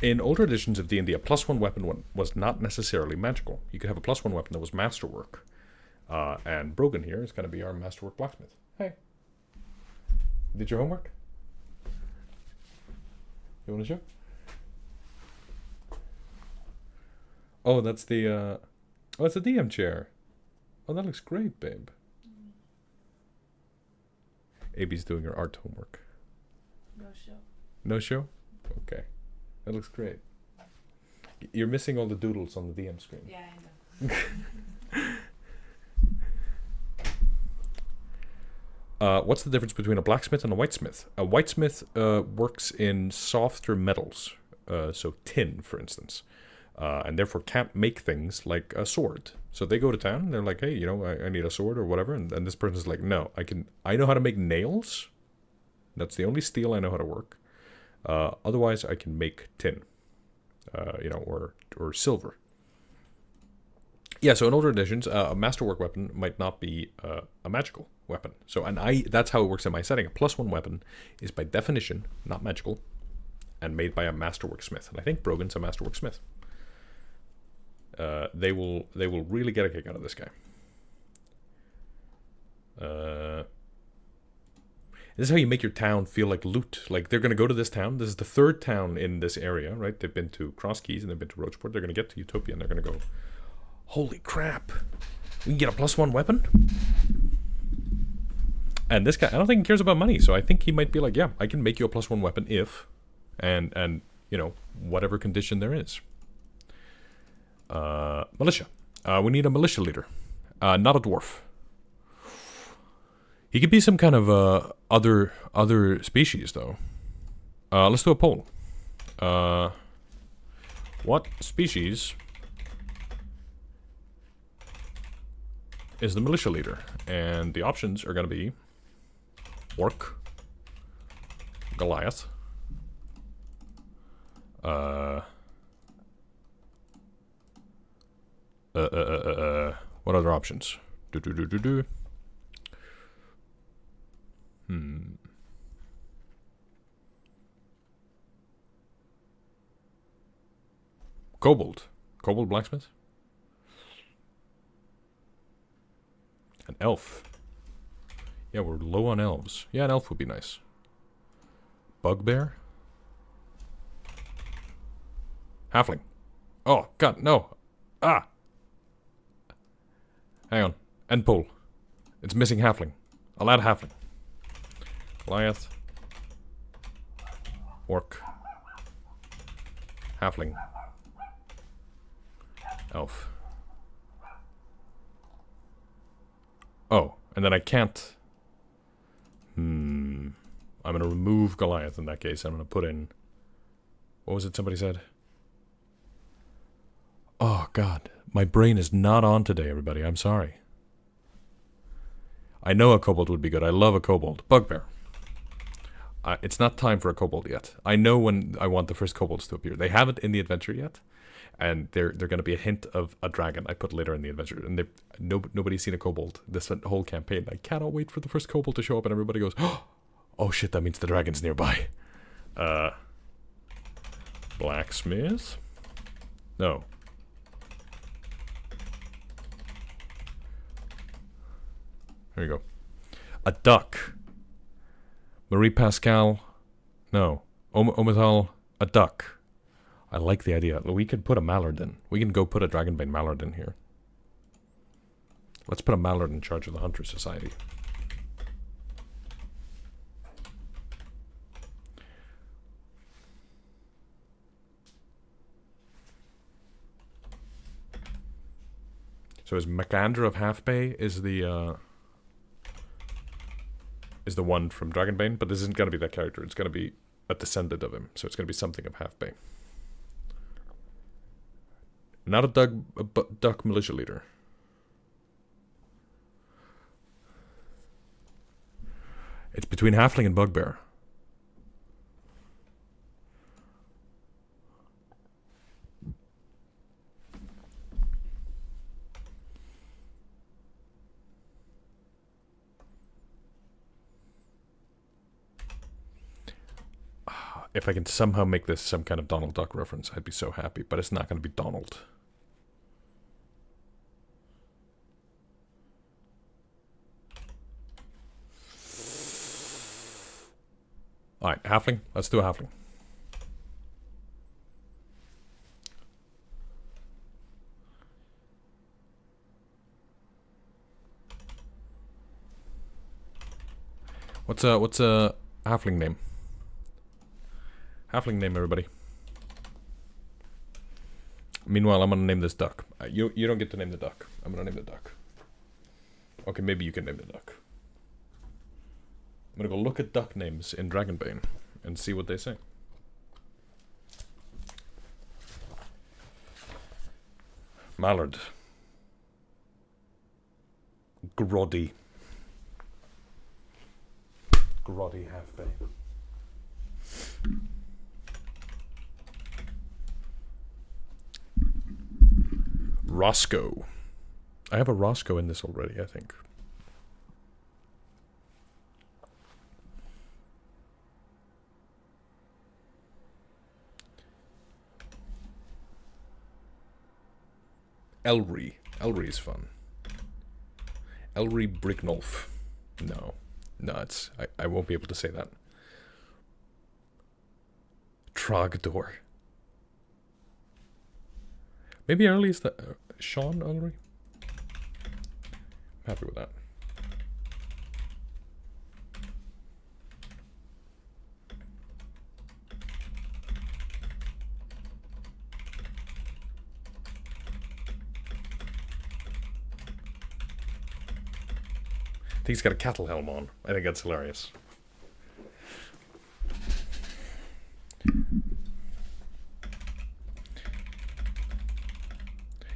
In older editions of D&D, a +1 weapon was not necessarily magical. You could have a +1 weapon that was masterwork. And Brogan here is going to be our masterwork blacksmith. Hey. Did your homework? You want to show? Oh, that's the... Oh, it's a DM chair. Oh, that looks great, babe. AB's doing her art homework. No show. No show? Okay. That looks great. You're missing all the doodles on the DM screen. Yeah, I know. What's the difference between a blacksmith and a whitesmith? A whitesmith works in softer metals, so tin, for instance, and therefore can't make things like a sword. So they go to town, and they're like, hey, I need a sword or whatever, and this person's like, no, I know how to make nails. That's the only steel I know how to work. Otherwise, I can make tin, or silver. Yeah, so in older editions, a masterwork weapon might not be a magical weapon. So, that's how it works in my setting. A +1 weapon is by definition not magical, and made by a masterwork smith. And I think Brogan's a masterwork smith. They will really get a kick out of this guy. This is how you make your town feel like loot. Like, they're going to go to this town. This is the third town in this area, right? They've been to Cross Keys and they've been to Roachport. They're going to get to Utopia and they're going to go, holy crap. We can get a +1 weapon? And this guy, I don't think he cares about money. So I think he might be like, yeah, I can make you a +1 weapon if, and whatever condition there is. Militia. We need a militia leader. Not a dwarf. He could be some kind of other species, though. Let's do a poll. What species is the militia leader? And the options are going to be Orc, Goliath, what other options? Kobold. Kobold blacksmith? An elf. Yeah, we're low on elves. Yeah, an elf would be nice. Bugbear? Halfling. Oh, God, no. Ah! Hang on. End pole. It's missing halfling. I'll add halfling. Goliath. Orc. Halfling. Elf. Oh, and then I can't... I'm going to remove Goliath in that case. I'm going to put in... What was it somebody said? Oh, God. My brain is not on today, everybody. I'm sorry. I know a kobold would be good. I love a kobold. Bugbear. It's not time for a kobold yet. I know when I want the first kobolds to appear. They haven't in the adventure yet. And they're going to be a hint of a dragon I put later in the adventure. And nobody's seen a kobold this whole campaign. I cannot wait for the first kobold to show up and everybody goes, oh shit, that means the dragon's nearby. Blacksmith? No. There you go. A duck. Marie Pascal. No. Omathal. A duck. I like the idea. We could put a mallard in. We can go put a Dragonbane mallard in here. Let's put a mallard in charge of the Hunter Society. So is MacAndrew of Halfbay is the one from Dragonbane, but this isn't going to be that character. It's going to be a descendant of him, so it's going to be something of Halfbay. Not a duck militia leader. It's between Halfling and Bugbear. If I can somehow make this some kind of Donald Duck reference, I'd be so happy. But it's not going to be Donald. Alright, halfling. Let's do a halfling. What's a halfling name? Halfling name, everybody. Meanwhile, I'm gonna name this duck. You don't get to name the duck. I'm gonna name the duck. Okay, maybe you can name the duck. I'm gonna go look at duck names in Dragonbane and see what they say. Mallard. Groddy. Groddy Halfbay. Roscoe. I have a Roscoe in this already, I think. Elry. Elry is fun. Elry Bricknolf. No. No, it's... I won't be able to say that. Trogdor. Maybe Early is the... Sean Elry? I'm happy with that. I think he's got a cattle helm on. I think that's hilarious.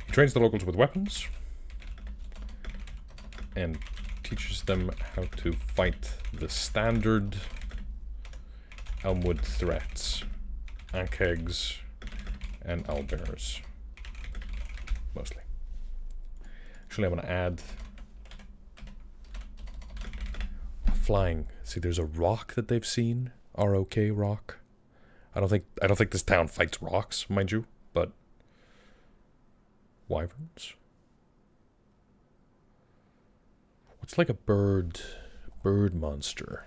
He trains the locals with weapons and teaches them how to fight the standard Elmwood threats, Ankegs, and owlbears, mostly. Actually, I'm going to add flying. See, there's a rock that they've seen. ROK rock. I don't think this town fights rocks, mind you, but Wyverns? What's like a bird monster?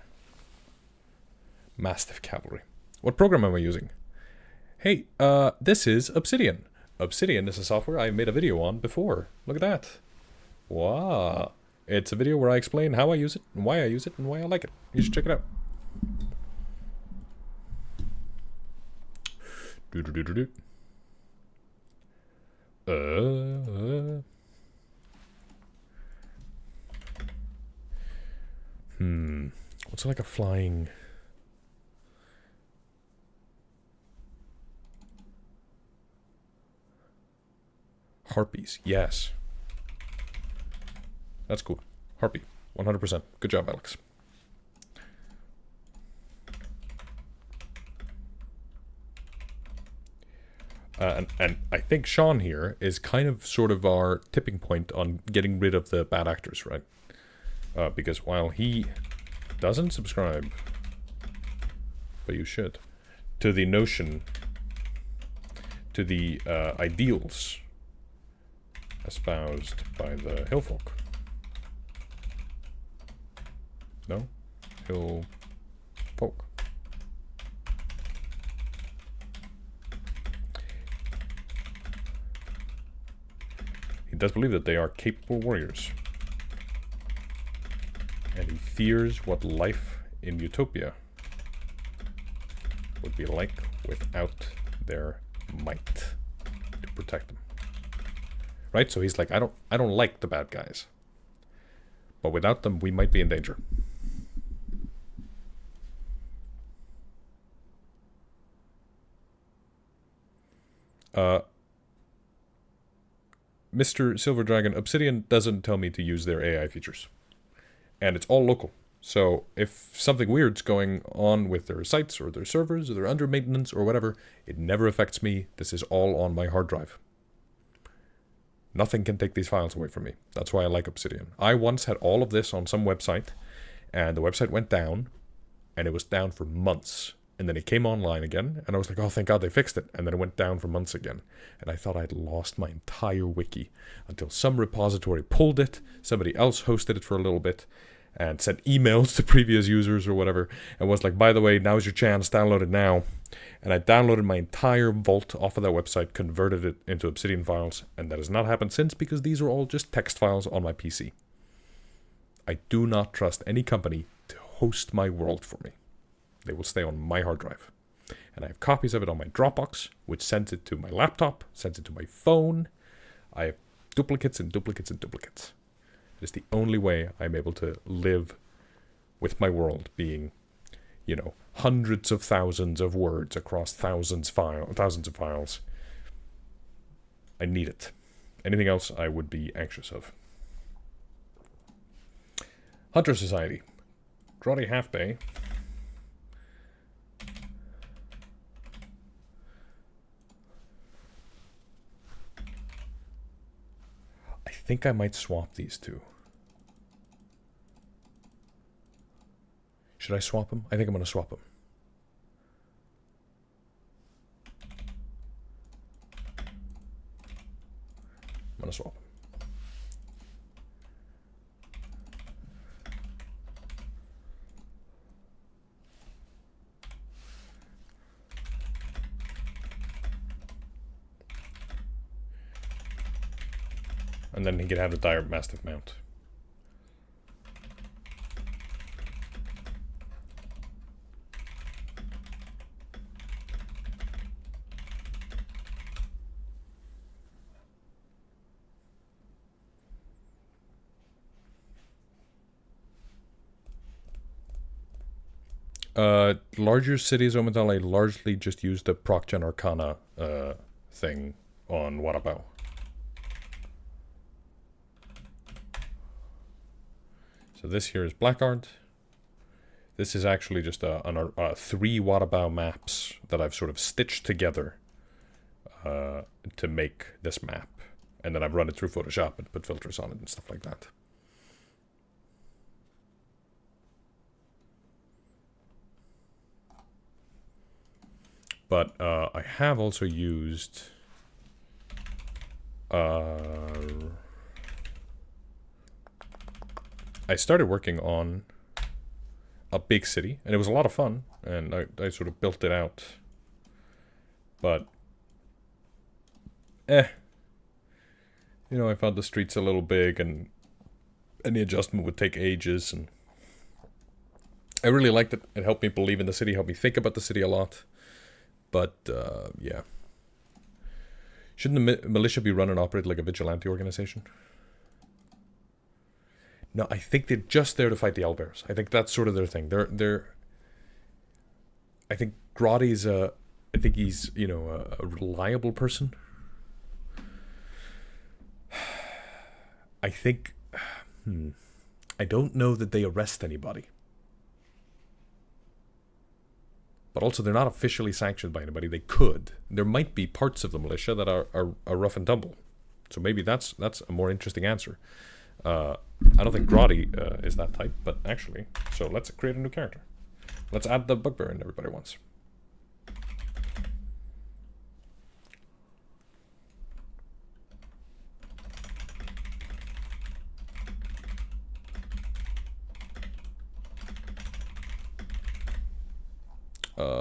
Mastiff cavalry. What program am I using? Hey, this is Obsidian. Obsidian is a software I made a video on before. Look at that. Wow. It's a video where I explain how I use it, and why I use it, and why I like it. You should check it out. Do-do-do-do-do. What's like a flying... Harpies, yes. That's cool. Harpy, 100%. Good job, Alex. And I think Sean here is kind of sort of our tipping point on getting rid of the bad actors, right? Because while he doesn't subscribe, but you should, to the notion, to the ideals espoused by the hillfolk. No? Hillfolk. He does believe that they are capable warriors. And he fears what life in Utopia would be like without their might to protect them. Right? So he's like, I don't like the bad guys. But without them, we might be in danger. Mr. Silver Dragon, Obsidian doesn't tell me to use their AI features. And it's all local. So if something weird's going on with their sites or their servers or they're under maintenance or whatever, it never affects me. This is all on my hard drive. Nothing can take these files away from me. That's why I like Obsidian. I once had all of this on some website, and the website went down, and it was down for months. And then it came online again, and I was like, oh, thank God they fixed it. And then it went down for months again. And I thought I'd lost my entire wiki until some repository pulled it, somebody else hosted it for a little bit, and sent emails to previous users or whatever, and was like, by the way, now's your chance, download it now. And I downloaded my entire vault off of that website, converted it into Obsidian files, and that has not happened since because these are all just text files on my PC. I do not trust any company to host my world for me. They will stay on my hard drive. And I have copies of it on my Dropbox, which sends it to my laptop, sends it to my phone. I have duplicates and duplicates and duplicates. It is the only way I'm able to live with my world being, you know, hundreds of thousands of words across thousands of files. I need it. Anything else I would be anxious of. Hunter Society. Draughty Half Day. I think I might swap these two. Should I swap them? I think I'm going to swap them. I'm going to swap them. And then he can have the dire mastiff mount. Larger cities, Omadale largely just use the Procgen Arcana thing on Warabao. So this here is Blackguard. This is actually just 3 Warabao maps that I've sort of stitched together to make this map. And then I've run it through Photoshop and put filters on it and stuff like that. But I have also used I started working on a big city, and it was a lot of fun, and I sort of built it out. But, you know, I found the streets a little big, and any adjustment would take ages, and I really liked it. It helped me believe in the city, helped me think about the city a lot. But, yeah. Shouldn't the militia be run and operated like a vigilante organization? No, I think they're just there to fight the owlbears. I think that's sort of their thing. I think Grotty's I think he's, you know, a reliable person. I think, I don't know that they arrest anybody. But also, they're not officially sanctioned by anybody. They could. There might be parts of the militia that are rough and tumble. So maybe that's a more interesting answer. I don't think Grotty is that type, but actually. So let's create a new character. Let's add the bugbear in everybody wants.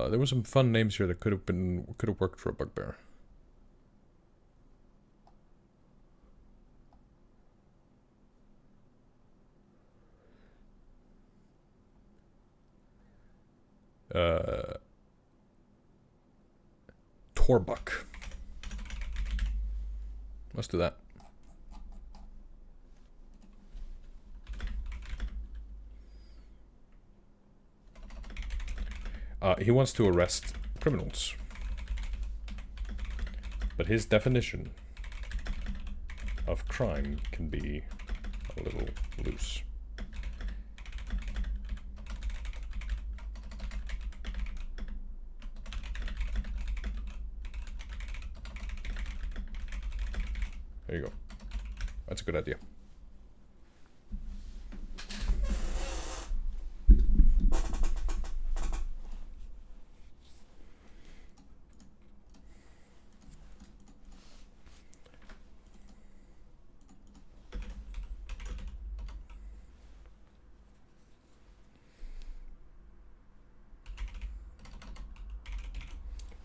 There were some fun names here that could have worked for a bugbear. Torbuck. Let's do that. He wants to arrest criminals. But his definition of crime can be a little loose. There you go. That's a good idea.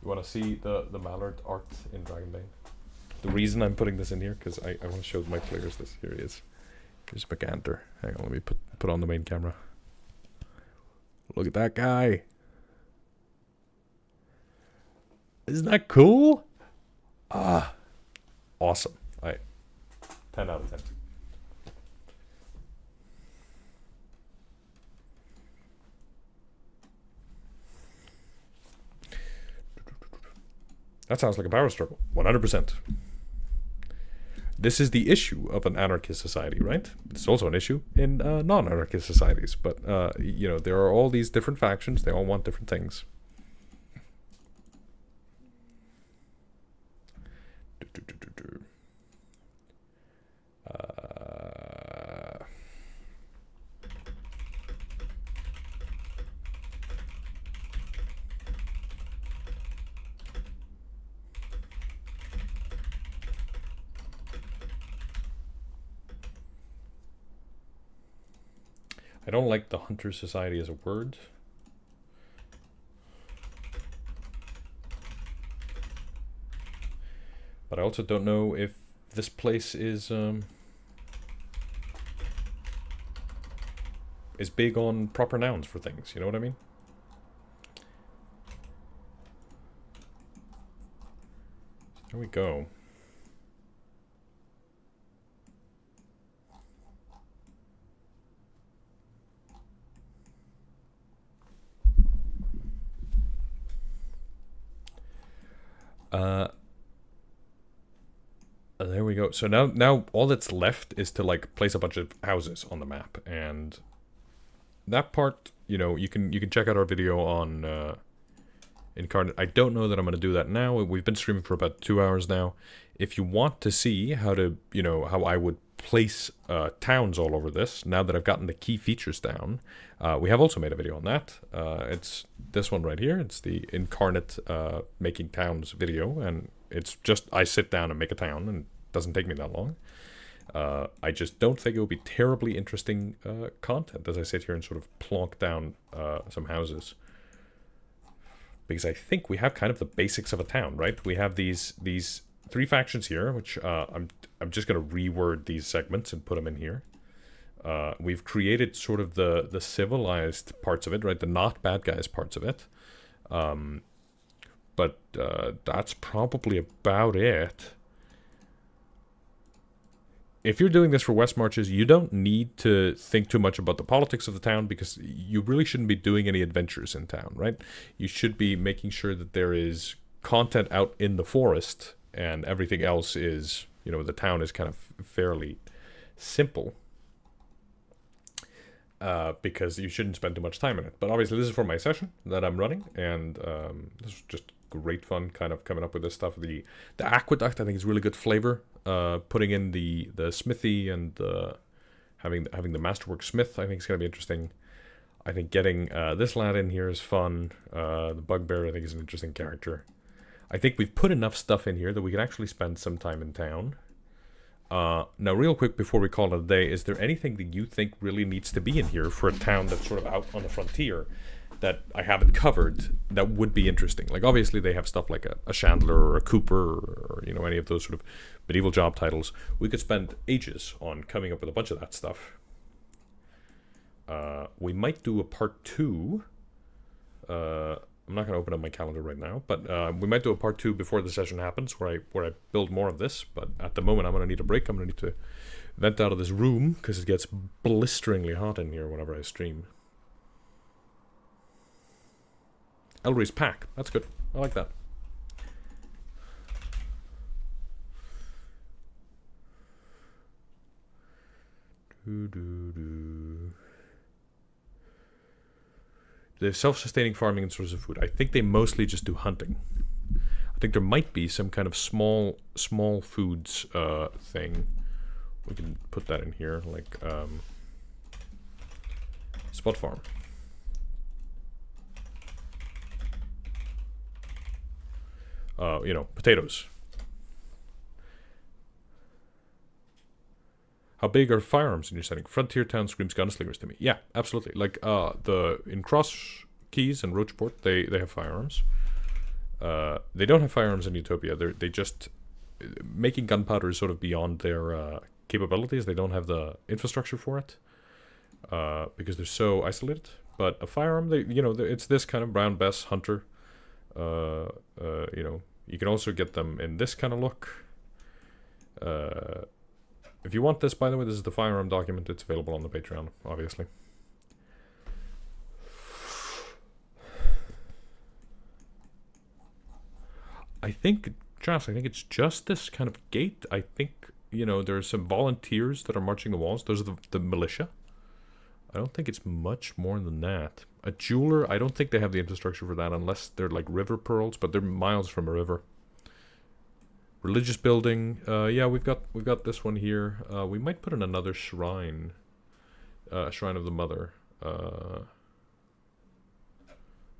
You want to see the Mallard art in Dragonbane? The reason I'm putting this in here, because I want to show my players this. Here he is. Here's McAnter. Hang on, let me put on the main camera. Look at that guy. Isn't that cool? Ah, awesome. 10 out of 10. That sounds like a power struggle. 100%. This is the issue of an anarchist society, right? It's also an issue in non-anarchist societies. But, you know, there are all these different factions. They all want different things. I don't like the Hunter Society as a word. But I also don't know if this place is big on proper nouns for things, you know what I mean? There we go. There we go. So now all that's left is to like place a bunch of houses on the map, and that part, you know, you can check out our video on Incarnate. I don't know that I'm going to do that now. We've been streaming for about 2 hours now. If you want to see how to, you know, how I would place towns all over this, now that I've gotten the key features down, we have also made a video on that. It's this one right here. It's the Incarnate making towns video, and it's just I sit down and make a town, and doesn't take me that long. I just don't think it will be terribly interesting content as I sit here and sort of plonk down some houses. Because I think we have kind of the basics of a town, right? We have these 3 factions here, which I'm just going to reword these segments and put them in here. We've created sort of the civilized parts of it, right? The not bad guys parts of it. But that's probably about it. If you're doing this for West Marches, you don't need to think too much about the politics of the town, because you really shouldn't be doing any adventures in town, right? You should be making sure that there is content out in the forest, and everything else is, you know, the town is kind of fairly simple. Because you shouldn't spend too much time in it. But obviously this is for my session that I'm running, and this is just great fun kind of coming up with this stuff. The aqueduct, I think, is really good flavor. Putting in the smithy and having the masterwork smith, I think is going to be interesting. I think getting this lad in here is fun. The bugbear, I think, is an interesting character. I think we've put enough stuff in here that we can actually spend some time in town. Now, real quick before we call it a day, is there anything that you think really needs to be in here for a town that's sort of out on the frontier that I haven't covered that would be interesting? Like, obviously they have stuff like a Chandler or a Cooper or, you know, any of those sort of medieval job titles. We could spend ages on coming up with a bunch of that stuff. We might do a part 2. I'm not going to open up my calendar right now, but we might do a part 2 before the session happens, where I build more of this. But at the moment, I'm going to need a break. I'm going to need to vent out of this room because it gets blisteringly hot in here whenever I stream. Elry's pack. That's good. I like that. The self-sustaining farming and source of food. I think they mostly just do hunting. I think there might be some kind of small foods thing. We can put that in here, like spot farm. You know, potatoes. How big are firearms in your setting? Frontier town screams gunslingers to me. Yeah, absolutely. Like in Cross Keys and Roachport, they have firearms. They don't have firearms in Utopia. They just making gunpowder is sort of beyond their capabilities. They don't have the infrastructure for it because they're so isolated. But a firearm, it's this kind of brown bess hunter. You can also get them in this kind of look. If you want this, by the way, this is the firearm document. It's available on the Patreon, obviously. I think it's just this kind of gate. I think, there's some volunteers that are marching the walls. Those are the militia. I don't think it's much more than that. A jeweler, I don't think they have the infrastructure for that unless they're like river pearls, but they're miles from a river. Religious building, yeah, we've got this one here. We might put in another shrine, Shrine of the Mother.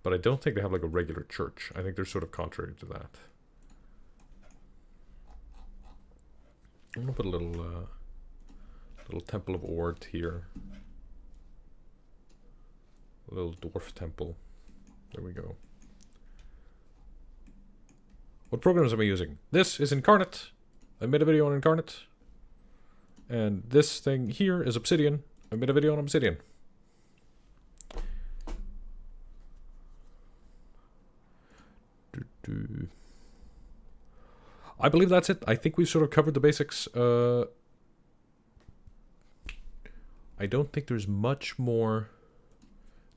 But I don't think they have like a regular church. I think they're sort of contrary to that. I'm gonna put a little Temple of Ord here. A little dwarf temple. There we go. What programs am I using? This is Incarnate. I made a video on Incarnate. And this thing here is Obsidian. I made a video on Obsidian. I believe that's it. I think we've sort of covered the basics. I don't think there's much more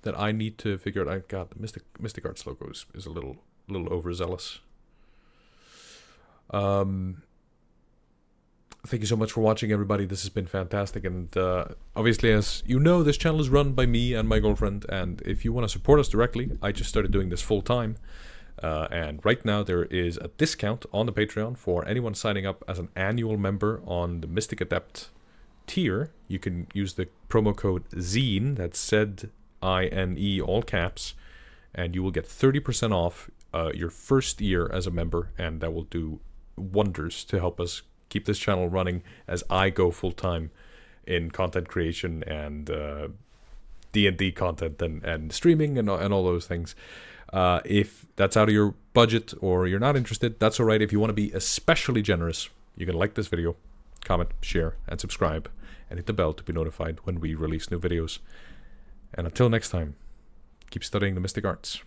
that I need to figure out. God, the Mystic Arts logo is a little overzealous. Thank you so much for watching, everybody. This has been fantastic, and obviously, as you know, this channel is run by me and my girlfriend, and if you want to support us directly, I just started doing this full time, and right now there is a discount on the Patreon for anyone signing up as an annual member on the Mystic Adept tier. You can use the promo code ZINE, that's ZINE, all caps, and you will get 30% off your first year as a member, and that will do wonders to help us keep this channel running as I go full-time in content creation and D&D content and streaming and all those things. If that's out of your budget or you're not interested, that's alright. If you want to be especially generous, you can like this video, comment, share, and subscribe, and hit the bell to be notified when we release new videos. And until next time, keep studying the mystic arts.